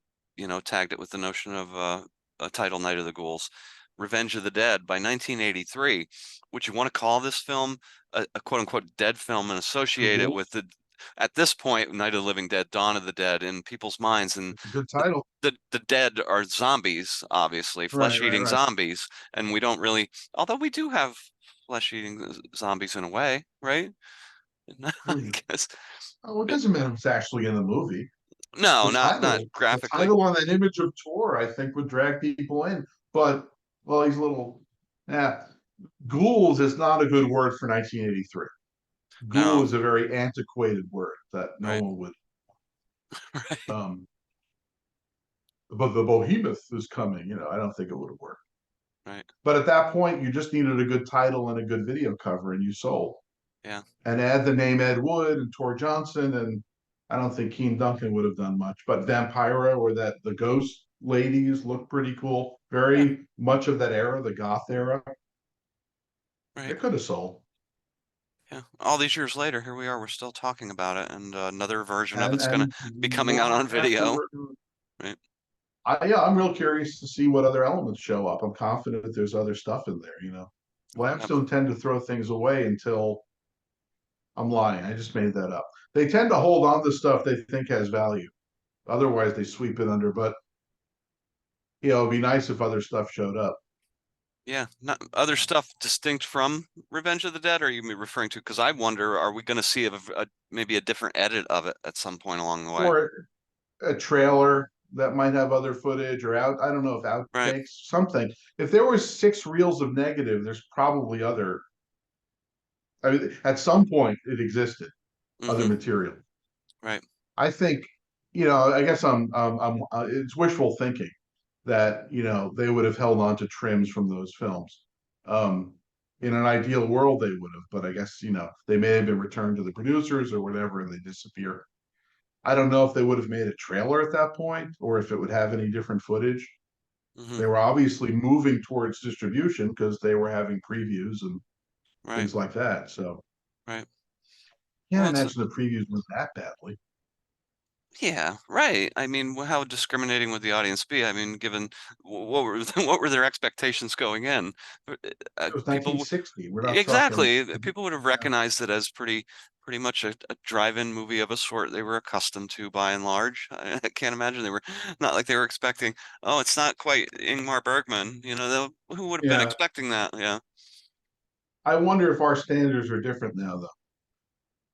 tagged it with the notion of a title Night of the Ghouls, Revenge of the Dead by 1983. Would you want to call this film a quote unquote dead film and the associate it with Ghouls, the at this point Night of the Living Dead, Dawn of the Dead in people's minds? And it's a good title. the dead are zombies, obviously, Right, right, flesh-eating right. zombies, and we don't really, although we do have flesh-eating zombies in a way, right? I Hmm. guess. Oh, it But doesn't matter if it's actually in the movie. no, The not title, the graphically. title on that image of Tor, I think, would drag people in. But well, he's a little. Yeah, ghouls is not a good word for 1983. Ghoul No, is a very antiquated word that no right, one would. right, Um, but the behemoth is coming. I don't think it would have worked. right. But at that point, you just needed a good title and a good video cover, and you sold. Yeah, And add the name Ed Wood and Tor Johnson, and I don't think Keen Duncan would have done much. But Vampira or the ghost ladies look pretty cool. yeah, Very much of that era, the goth era. right. It could have sold. Yeah. All these years later, here we are. We're still talking about it, and another version of And it's gonna and be coming out long on video, afterward, right? I'm real curious to see what other elements show up. I'm confident that there's other stuff in there. Labs Yep. don't tend to throw things away until I'm lying. I just made that up. They tend to hold on to stuff they think has value. Otherwise, they sweep it under. But it'd be nice if other stuff showed up. Yeah. Not other stuff distinct from Revenge of the Dead, or are you referring to? Because I wonder, are we going to see maybe a different edit of it at some point along the way? Or a trailer that might have other footage or I don't know if Right. outtakes, something. If there were 6 reels of negative, there's probably other. I mean, at some point, it existed, other Mm-hmm. material. Right. I think, I guess it's wishful thinking that, they would have held on to trims from those films. Um, in an ideal world, they would have, but I guess, they may have been returned to the producers or whatever, and they disappear. I don't know if they would have made a trailer at that point or if it would have any different footage. Mm-hmm. They were obviously moving towards distribution because they were having previews and Right. things like that. So Right. can't Well, it's imagine the previews went that badly. yeah, right. I mean, how discriminating would the audience be? I mean, given what were what were their expectations going in? It was People 1960. We're not talking. exactly. People would have recognized it as pretty much a drive-in movie of a sort they were accustomed to by and large. I can't imagine they were not like they were expecting. Oh, it's not quite Ingmar Bergman. Who would have been Yeah, expecting that? Yeah, I wonder if our standards are different now, though.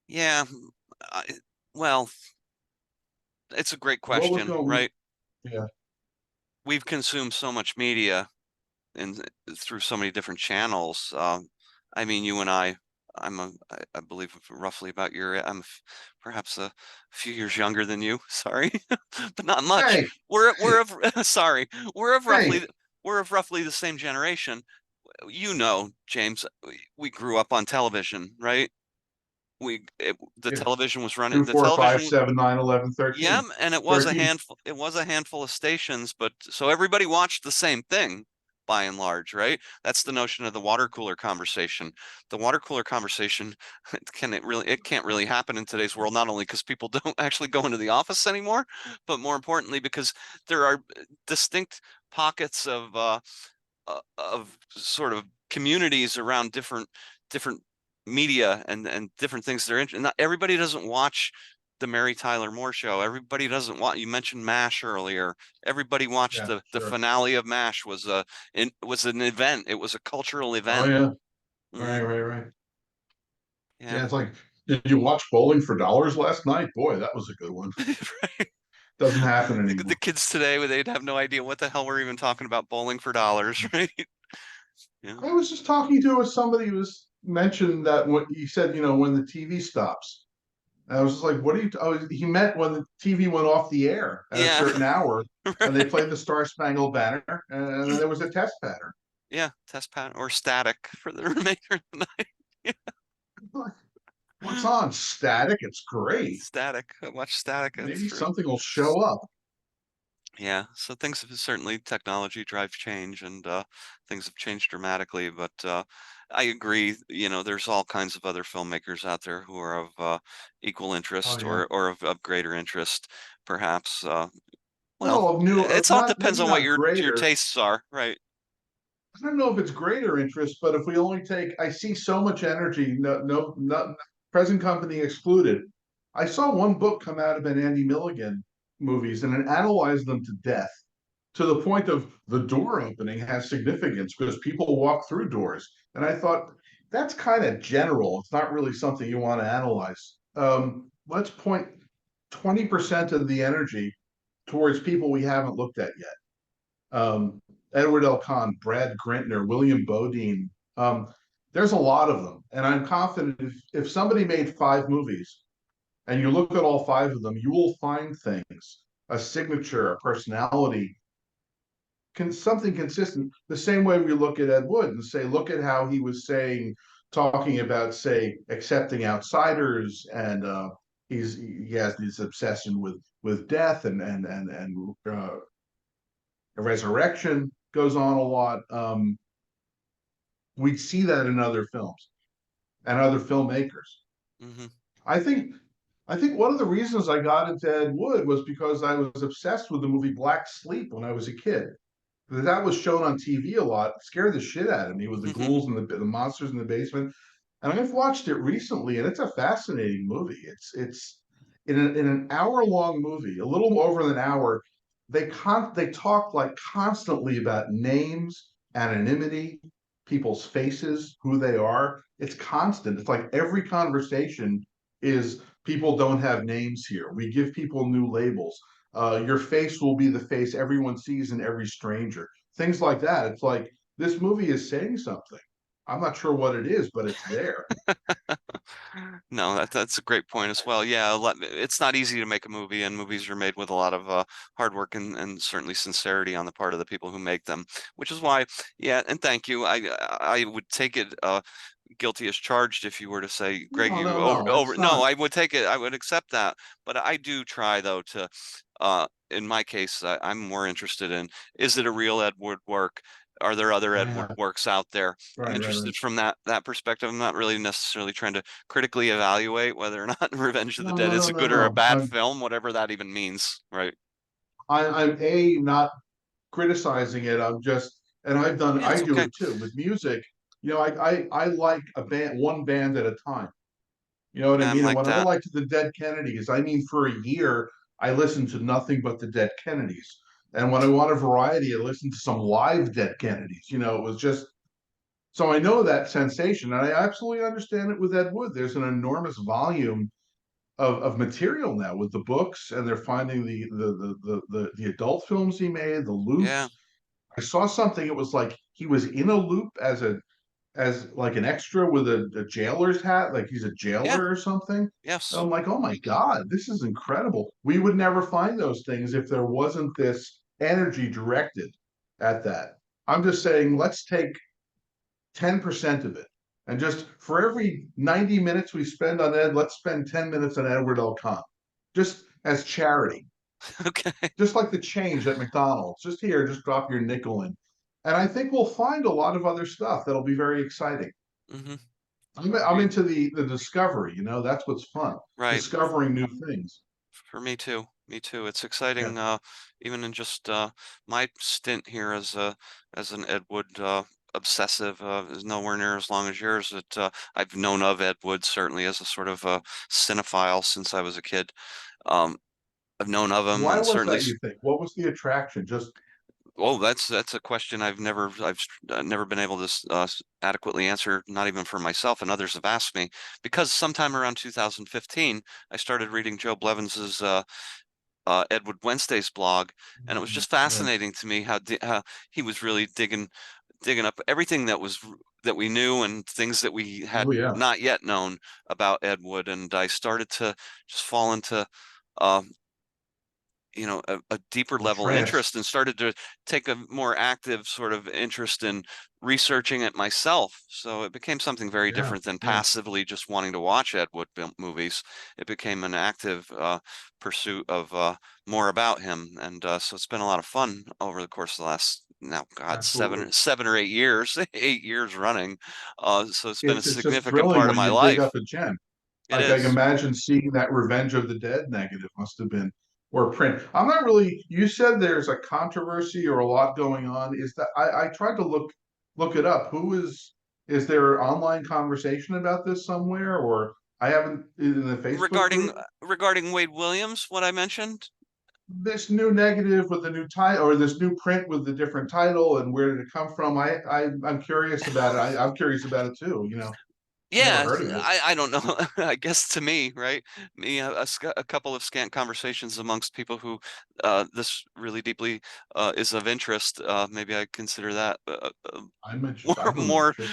yeah. I, well, it's a great What was question, going? right? Yeah, We've consumed so much media and through so many different channels. I mean, you and I believe roughly about perhaps a few years younger than you. Sorry, but not much. hey, We're of sorry, we're of hey, roughly the same generation. James, we grew up on television, right? The yeah. television was running. Two, The four, five, television 7, 9, 11, yeah, 13. and 13. it was a handful of stations, but so everybody watched the same thing by and large, right? That's the notion of the water cooler conversation. The water cooler conversation, it can't really happen in today's world, not only because people don't actually go into the office anymore, but more importantly because there are distinct pockets of sort of communities around different media and different things they're interested. Not everybody doesn't watch the Mary Tyler Moore show. Everybody doesn't want. You mentioned MASH earlier. Everybody watched Yeah, the sure. finale of MASH was an event. It was a cultural Oh event. yeah. Hmm. Right, right, right. Yeah. Yeah, it's like, did you watch Bowling for Dollars last night? Boy, that was a good one. Right. Doesn't happen The anymore. kids today, they'd have no idea what the hell we're even talking about bowling for dollars, right? Yeah. I was just talking to somebody who was mentioned that what he said, when the TV stops. And I was just like, what are you? Oh, he meant when the TV went off the air at a Yeah, certain hour and they right. played the Star Spangled Banner, and then there was a test pattern. Yeah, test pattern or static for the remainder of the night. Like, what's on? Static. It's great. Static. I watch static. That's Maybe for something will show up. yeah. So things have certainly technology drives change and things have changed dramatically. But I agree. There's all kinds of other filmmakers out there who are of equal Oh interest yeah. or of greater interest, perhaps. Well, Well, new, it's all not depends maybe on what not your greater. tastes are, right? I don't know if it's greater interest, but if we only take, I see so much energy, present company excluded. I saw one book come out of an Andy Milligan movies and it analyzed them to death to the point of the door opening has significance because people walk through doors. And I thought that's kind of general. It's not really something you want to analyze. Let's point 20% of the energy towards people we haven't looked at yet. Edward L. Kahn, Brad Grintner, William Bodine. There's a lot of them. And I'm confident if somebody made 5 movies and you look at all 5 of them, you will find things, a signature, a personality, something consistent. The same way we look at Ed Wood and say, look at how he was talking about, say, accepting outsiders, and he has this obsession with death and resurrection goes on a lot. We see that in other films and other filmmakers. Hmm. I think I think one of the reasons I got into Ed Wood was because I was obsessed with the movie Black Sleep when I was a kid. That was shown on TV a lot. It scared the shit out of me with the ghouls and the monsters in the basement. And I've watched it recently, and it's a fascinating movie. It's in an hour long movie, a little over an hour. They talk like constantly about names, anonymity, people's faces, who they are. It's constant. It's like every conversation is people don't have names here. We give people new labels. Your face will be the face everyone sees in every stranger. Things like that. It's like this movie is saying something. I'm not sure what it is, but it's there. No, that's a great point as well. Yeah, it's not easy to make a movie, and movies are made with a lot of hard work and certainly sincerity on the part of the people who make them. Which is why, yeah, and thank you. I would take it guilty as charged if you were to say, Greg, No, you no, no. over. It's No, not. I would take it. I would accept that. But I do try though to, in my case, I'm more interested in is it a real Ed Wood work? Are there other Ed Wood Yeah, works out there? I'm right, right, right. interested from that perspective. I'm not really necessarily trying to critically evaluate whether or not Revenge of the No, Dead no, is no, a no, good or a no. bad film, whatever that even means, right? I'm not criticizing it. And Yeah, I it's do okay. it too with music. I like one band at a time. You know what I I'm mean? And like when I that. like the Dead Kennedys, I mean, for a year, I listened to nothing but the Dead Kennedys. And when I want a variety, I listen to some live Dead Kennedys. It was just, so I know that sensation. And I absolutely understand it with Ed Wood. There's an enormous volume of material now with the books, and they're finding the adult films he made, the Yeah, loops. I saw something, it was like he was in a loop as like an extra with a jailer's hat, like he's a yeah, jailer or something. And yes. I'm like, oh my God, this is incredible. We would never find those things if there wasn't this energy directed at that. I'm just saying, let's take 10% of it. And just for every 90 minutes we spend on Ed, let's spend 10 minutes on Edward L. Kahn, just as charity, Okay. just like the change at McDonald's. Just here, just drop your nickel in. And I think we'll find a lot of other stuff that'll be very exciting. Hmm. I'm Agreed. into the discovery, that's what's fun, Right. discovering new things. For me too. Me too. It's Yeah. exciting, even in just my stint here as an Ed Wood obsessive is nowhere near as long as yours. I've known of Ed Wood certainly as a sort of cinephile since I was a kid. Um, I've known of him Why and was certainly that, you think? What was the attraction? Just, oh, that's a question I've never been able to adequately answer, not even for myself, and others have asked me because sometime around 2015 I started reading Joe Blevins' Ed Wood Wednesday's blog, and it was just Right. fascinating to me how he was really digging up everything that we knew and things that we had Oh yeah. not yet known about Ed Wood, and I started to just fall into uh, a deeper The level trance. interest and started to take a more active sort of interest in researching it myself. So it became something very Yeah. different than Yeah. passively just wanting to watch Ed Wood movies. It became an active pursuit of more about him, and so it's been a lot of fun over the course of the last now, God, Absolutely. 7 or 8 years, 8 years running. So it's been a It's just significant thrilling part of when my you dig up life. a gem. It Like I can is. imagine seeing that Revenge of the Dead negative must have been or print. I'm not really. You said there's a controversy or a lot going on. Is that I tried to look it up. Who is there online conversation about this somewhere or I haven't in the Facebook Regarding group? regarding Wade Williams, what I mentioned. This new negative with the new title or this new print with the different title and where did it come from? I'm curious about it. I'm curious about it too. Never Yeah, heard of it. I don't know. I guess to me, right? Me, a couple of scant conversations amongst people who this really deeply is of interest. Maybe I consider that I'm interested. more I'm more interested.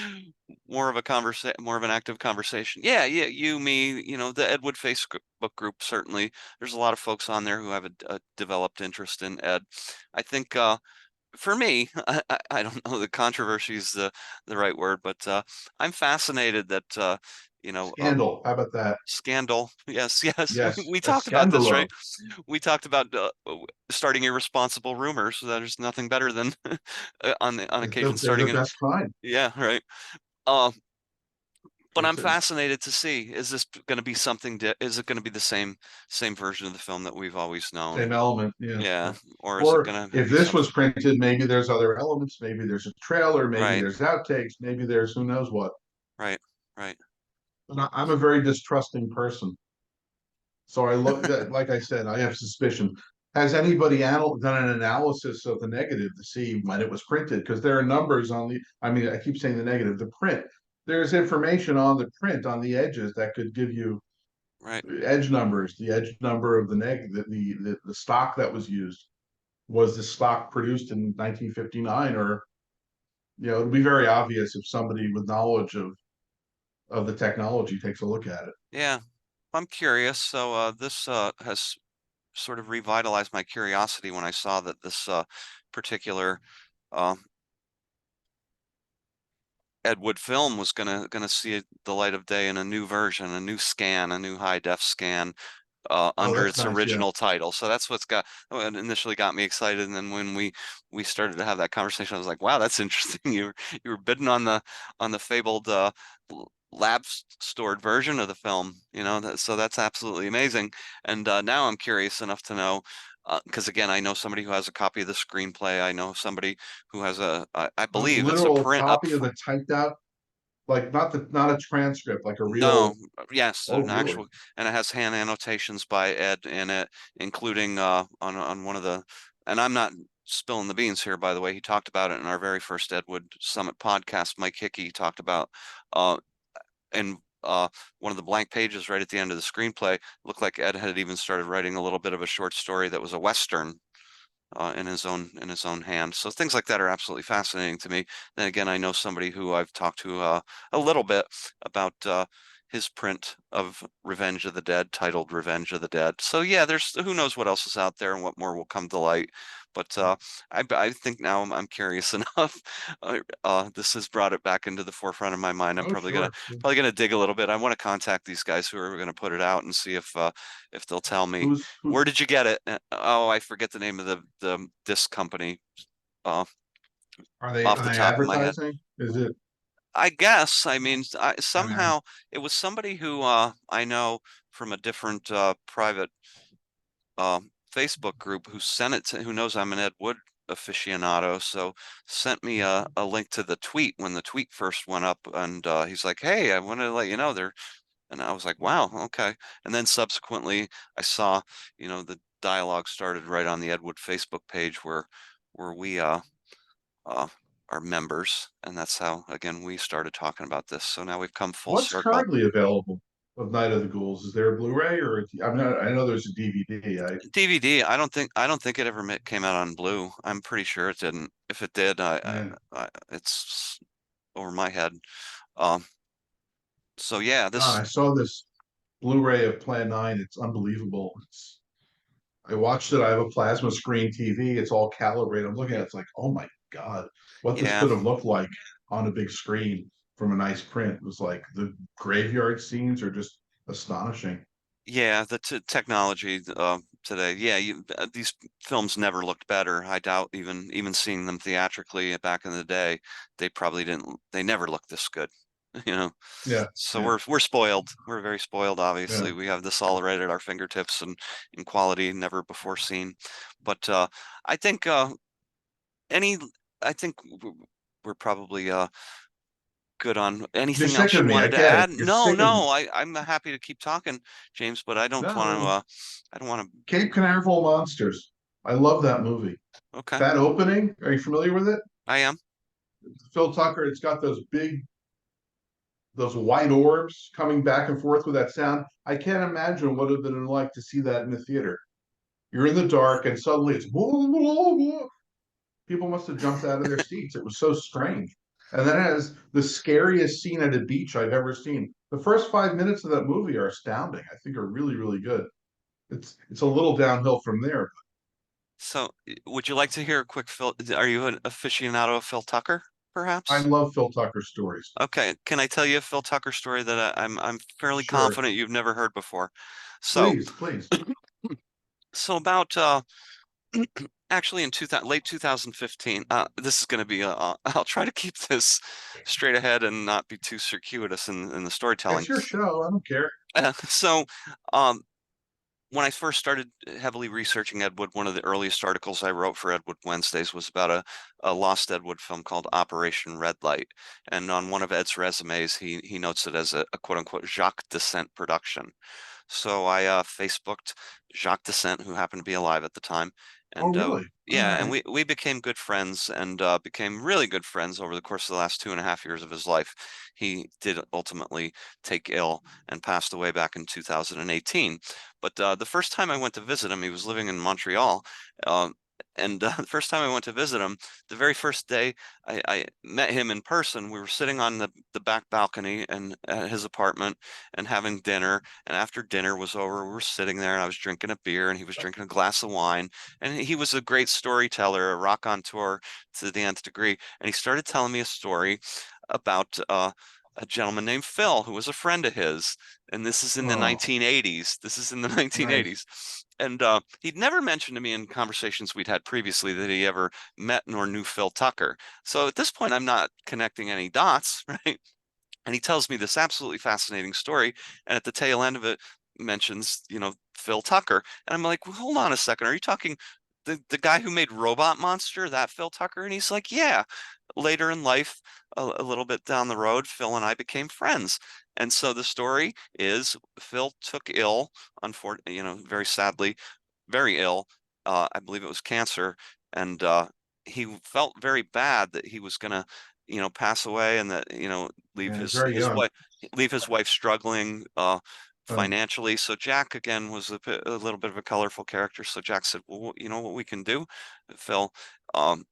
more of a more of an active conversation. Yeah, yeah, you, me, the Ed Wood Facebook group certainly. There's a lot of folks on there who have a developed interest in Ed. I think for me, I don't know the controversy is the right word, but I'm fascinated that you know uh, Scandal. How about that? scandal. Yes, yes, Yes, we a talked about this, right? scandalo. We talked about starting irresponsible rumors. So there's nothing better than on occasion They're the starting it. best kind. Yeah, right. Uh, but I'm It's fascinated to see, is this going to be something? Is it going to be the same version of the film that we've always known? same element. Yeah, Yeah, yeah. or is it Or going to if be this was something? printed, maybe there's other elements. Maybe there's a trailer. Maybe Right, there's outtakes. Maybe there's who knows what. right, right. And I'm a very distrusting person. So I look at, like I said, I have suspicion. Has anybody done an analysis of the negative to see when it was printed? Because there are numbers on the, I mean, I keep saying the negative, the print. There's information on the print on the edges that could give you Right. edge numbers, the edge number of the the stock that was used. Was the stock produced in 1959 or, it'll be very obvious if somebody with knowledge of the technology takes a look at it. Yeah, I'm curious. So this has sort of revitalized my curiosity when I saw that this particular uh, Ed Wood film was gonna see the light of day in a new version, a new scan, a new high def scan Oh, under that's its nice. Yeah. original title. So that's what initially got me excited. And then when we started to have that conversation, I was like, wow, that's interesting. You were bidding on the fabled lab stored version of the film, so that's absolutely amazing. And now I'm curious enough to know. Because again, I know somebody who has a copy of the screenplay. I know somebody who has I A believe it's a literal print up. copy of the typed out, like not a transcript, like a No, real. yes, Oh, an really? actual, and it has hand annotations by Ed in it, including on one of the, and I'm not spilling the beans here, by the way. He talked about it in our very first Ed Wood Summit podcast. Mike Hickey talked about uh in one of the blank pages right at the end of the screenplay, looked like Ed had even started writing a little bit of a short story that was a Western in his own hand. So things like that are absolutely fascinating to me. Then again, I know somebody who I've talked to a little bit about his print of Revenge of the Dead, titled Revenge of the Dead. So yeah, there's who knows what else is out there and what more will come to light. But I think now I'm curious enough. This has brought it back into the forefront of my mind. I'm Oh, sure. probably gonna dig a little bit. I want to contact these guys who are going to put it out and see if they'll tell me Who where did you get it? Oh, I forget the name of the disc company uh, are off the they top of my head. advertising? Is it? I guess. I mean, I mean, somehow it was somebody who I know from a different private uh, Facebook group who sent it to, who knows I'm an Ed Wood aficionado, so sent me a link to the tweet when the tweet first went up, and he's like, "Hey, I wanted to let you know there." And I was like, wow, okay. And then subsequently, I saw, the dialogue started right on the Ed Wood Facebook page where we uh, are members, and that's how again we started talking about this. So now we've come full what's circle. currently available? of Night of the Ghouls? Is there a Blu-ray or I'm not, I know there's a DVD. DVD. I don't think it ever came out on Blue. I'm pretty sure it didn't. If it did, Yeah. it's over my head. Um, so yeah, God, this I saw this Blu-ray of Plan 9. It's unbelievable. I watched it. I have a plasma screen TV. It's all calibrated. I'm looking at it. It's like, oh my God, what this yeah. could have looked like on a big screen from a nice print. It was like the graveyard scenes are just astonishing. Yeah, the t technology today. Yeah, these films never looked better. I doubt even seeing them theatrically back in the day, they probably didn't. They never looked this good, you know. Yeah, So yeah, we're spoiled. We're very spoiled, yeah. obviously. We have this all right at our fingertips and in quality never before seen. But I think any I think we're probably good on You're anything sick else of you me. I wanted to get it. add. You're No, sick of me. no, I'm happy to keep talking, James, but No, I don't want Cape Canaveral Monsters. I love that movie. to, okay. That opening, are you familiar with it? I am. Phil Tucker, it's got those white orbs coming back and forth with that sound. I can't imagine what it would have been like to see that in the theater. You're in the dark and suddenly it's blah, blah, blah. People must have jumped out of their seats. It was so strange. And then it has the scariest scene at a beach I've ever seen. The first 5 minutes of that movie are astounding. I think are really, really good. It's a little downhill from there. So, would you like to hear a quick Phil? Are you an aficionado of Phil Tucker, I perhaps? love Phil Tucker stories. Okay, can I tell you a Phil Tucker story that I'm fairly Sure. confident you've never heard before? So, Please, please. so about actually in 2000, late 2015, this is going to be I'll try to keep this straight ahead and not be too circuitous in the storytelling. It's your show. I don't care. So, um, when I first started heavily researching Ed Wood, one of the earliest articles I wrote for Ed Wood Wednesdays was about a lost Ed Wood film called Operation Red Light. And on one of Ed's resumes, he notes it as a quote unquote Jacques Descent production. So I Facebooked Jacques Descent, who happened to be alive at the time, Oh, and really? All yeah, and right. we became good friends and became really good friends over the course of the last 2.5 years of his life. He did ultimately take ill and passed away back in 2018. But the first time I went to visit him, he was living in Montreal. Um, and the first time I went to visit him, the very first day I met him in person, we were sitting on the back balcony and at his apartment and having dinner. And after dinner was over, we were sitting there and I was drinking a beer and he was drinking a glass of wine. And he was a great storyteller, a raconteur to the nth degree. And he started telling me a story about a gentleman named Phil who was a friend of his. And this is in the Oh, 1980s. This is in the nice. 1980s. And he'd never mentioned to me in conversations we'd had previously that he ever met nor knew Phil Tucker. So at this point, I'm not connecting any dots, right? And he tells me this absolutely fascinating story. And at the tail end of it, mentions, Phil Tucker. And I'm like, well, hold on a second. Are you talking the guy who made Robot Monster, that Phil Tucker? And he's like, yeah. Later in life, a little bit down the road, Phil and I became friends. And so the story is Phil took ill, unfortunately, very sadly, very ill. I believe it was cancer. And he felt very bad that he was gonna, pass away and that, leave Yeah, he's his very his young. wife leave his wife struggling Um, financially. So Jack again was a little bit of a colorful character. So Jack said, "Well, you know what we can do, Phil? Um,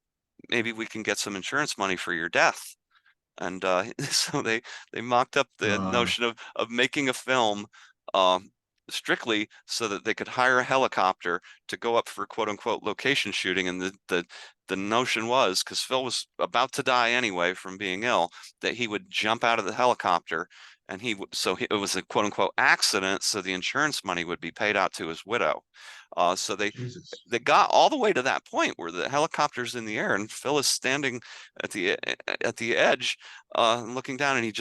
maybe we can get some insurance money for your death." And so they mocked up the uh, notion of making a film um, strictly so that they could hire a helicopter to go up for quote unquote location shooting. And the notion was because Phil was about to die anyway from being ill, that he would jump out of the helicopter and it was a quote unquote accident, so the insurance money would be paid out to his widow. So Jesus. they got all the way to that point where the helicopter's in the air and Phil is standing at the edge, looking down, and he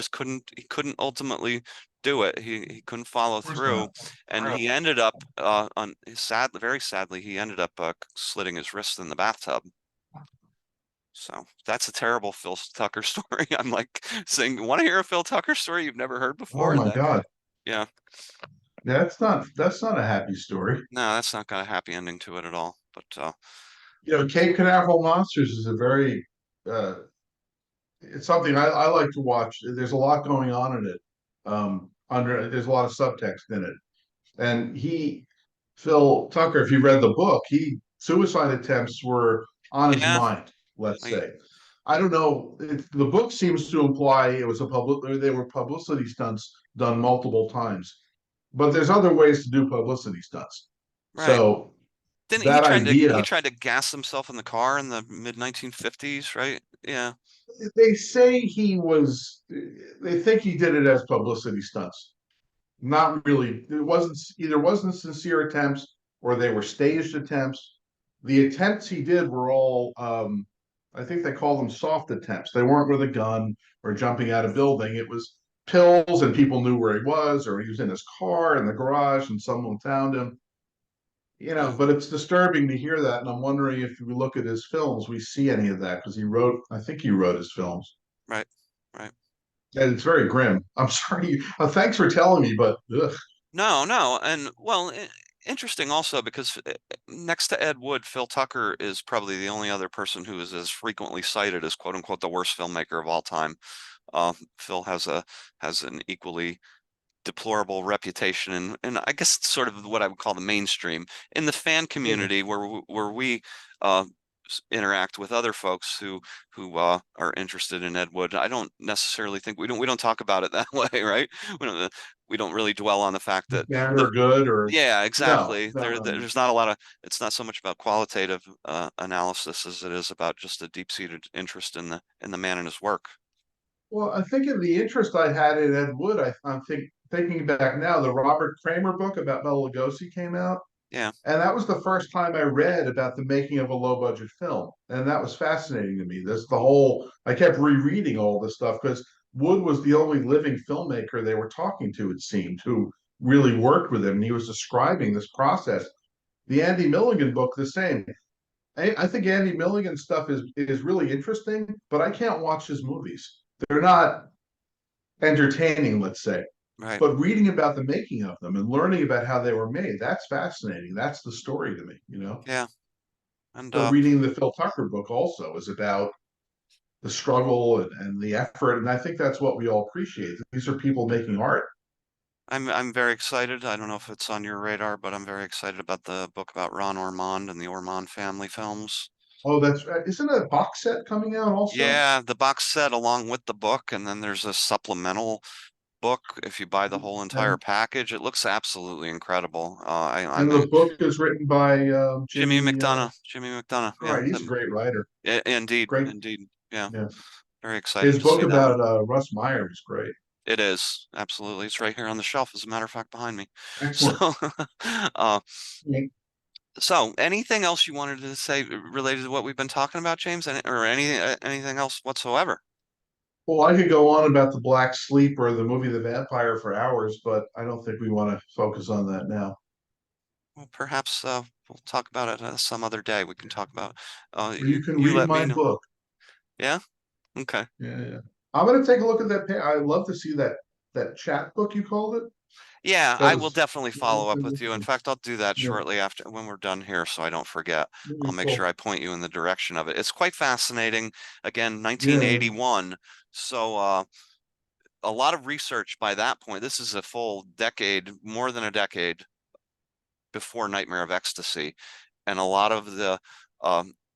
couldn't ultimately do it. He couldn't follow Of course through, not. and he ended up very sadly, he ended up slitting his wrist in the bathtub. So that's a terrible Phil Tucker story. I'm like saying, want to hear a Phil Tucker story you've never heard Oh before? my God. Yeah, That's not a happy story. no, that's not got a happy ending to it at all. But Cape Canaveral Monsters is a very it's something I like to watch. There's a lot going on in it. under. There's a lot of subtext in it, and Phil Tucker, if you read the book, suicide attempts were on his Yeah, mind. Let's I, say. I don't know. The book seems to imply they were publicity stunts done multiple times, but there's other ways to do publicity stunts. right. So Didn't that he idea, tried to gas himself in the car in the mid 1950s, right? Yeah, they say he was, they think he did it as publicity stunts. Not really. It wasn't sincere attempts or they were staged attempts. The attempts he did were all, I think they call them soft attempts. They weren't with a gun or jumping out of building. It was pills and people knew where he was, or he was in his car in the garage and someone found him. yeah, But it's disturbing to hear that, and I'm wondering if we look at his films, we see any of that because I think he wrote his films, right, right. and it's very grim. I'm sorry. Thanks for telling me, but ugh. No, no, and well, interesting also because next to Ed Wood, Phil Tucker is probably the only other person who is as frequently cited as quote unquote the worst filmmaker of all time. Phil has an equally deplorable reputation, and I guess it's sort of what I would call the mainstream in the fan Yeah. community where we uh, interact with other folks who are interested in Ed Wood. I don't necessarily think we don't talk about it that way, right? We don't really dwell on the fact that Bad the or good or yeah, no, exactly. no, no, no. There's not a lot of, it's not so much about qualitative analysis as it is about just a deep-seated interest in the man and his work. Well, I think in the interest I had in Ed Wood, I'm thinking back now, the Robert Kramer book about Bela Lugosi came out, Yeah, and that was the first time I read about the making of a low budget film, and that was fascinating to me. This the whole I kept rereading all this stuff because Wood was the only living filmmaker they were talking to, it seemed, who really worked with him, and he was describing this process. The Andy Milligan book, the same. I think Andy Milligan stuff is really interesting, but I can't watch his movies. They're not entertaining, let's say. right. But reading about the making of them and learning about how they were made, that's fascinating. That's the story to me. Yeah, and So reading the Phil Tucker book also is about the struggle and the effort. And I think that's what we all appreciate. These are people making art. I'm very excited. I don't know if it's on your radar, but I'm very excited about the book about Ron Ormond and the Ormond family films. Oh, that's right. Isn't a box set coming out also? Yeah, the box set along with the book, and then there's a supplemental book if you buy the whole entire Okay. package. It looks absolutely incredible. And the book is written by Jimmy. Jimmy McDonough. All Yeah, right, he's a great writer. indeed, Great. indeed. Yeah, Yeah. very excited His to book see that one. about Russ Meyer is great. It is absolutely. It's right here on the shelf, as a matter of fact, behind me. Excellent. So, uh, Yeah. so anything else you wanted to say related to what we've been talking about, James, or anything else whatsoever? Well, I could go on about the Black Sleep or the movie The Vampire for hours, but I don't think we want to focus on that now. Well, perhaps we'll talk about it some other day. We can talk about. Or you You can you read let me my know. book. Yeah. Okay. Yeah, yeah. I'm gonna take a look at that. I'd love to see that chat book you called it. Yeah, That I will was definitely follow up with you. In fact, I'll do that yeah, shortly after when we're done here, so I don't forget. I'll really make sure cool. I point you in the direction of it. It's quite fascinating. Again, Yeah, 1981. So a lot of research by that point. This is a full decade, more than a decade before Nightmare of Ecstasy, and a lot of the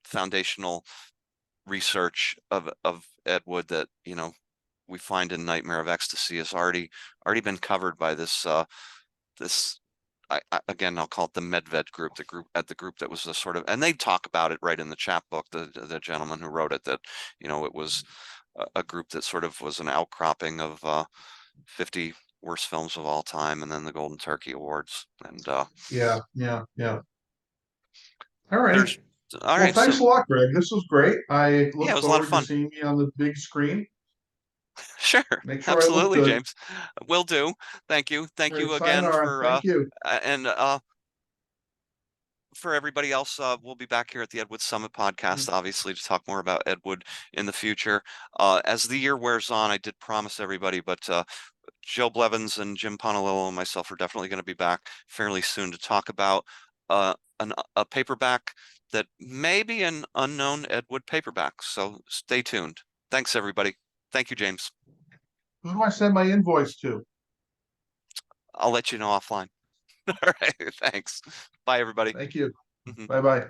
foundational research of Ed Wood that we find in Nightmare of Ecstasy has already been covered by this again, I'll call it the Medved group, the group that was the sort of, and they talk about it right in the chapbook, the gentleman who wrote it, that it was a group that sort of was an outcropping of 50 worst films of all time, and then the Golden Turkey Awards, and yeah, yeah, yeah. All righty. there's all Well, right, thanks so a lot, Greg. This was great. I yeah, it look was a lot of forward to fun. seeing you on the big screen. Sure, Make sure I look absolutely, good. James. Will do. All Thank right, you again sayonara. for Thank you. and for everybody else, we'll be back here at the Ed Wood Summit podcast, obviously, to talk more about Ed Wood in the future. As the year wears on, I did promise everybody, but Jill Blevins and Jim Ponalillo and myself are definitely going to be back fairly soon to talk about a paperback that may be an unknown Ed Wood paperback. So stay tuned. Thanks, everybody. Thank you, James. Who do I send my invoice to? I'll let you know offline. All right, thanks. Bye, everybody. Thank you. Mhm. Bye bye.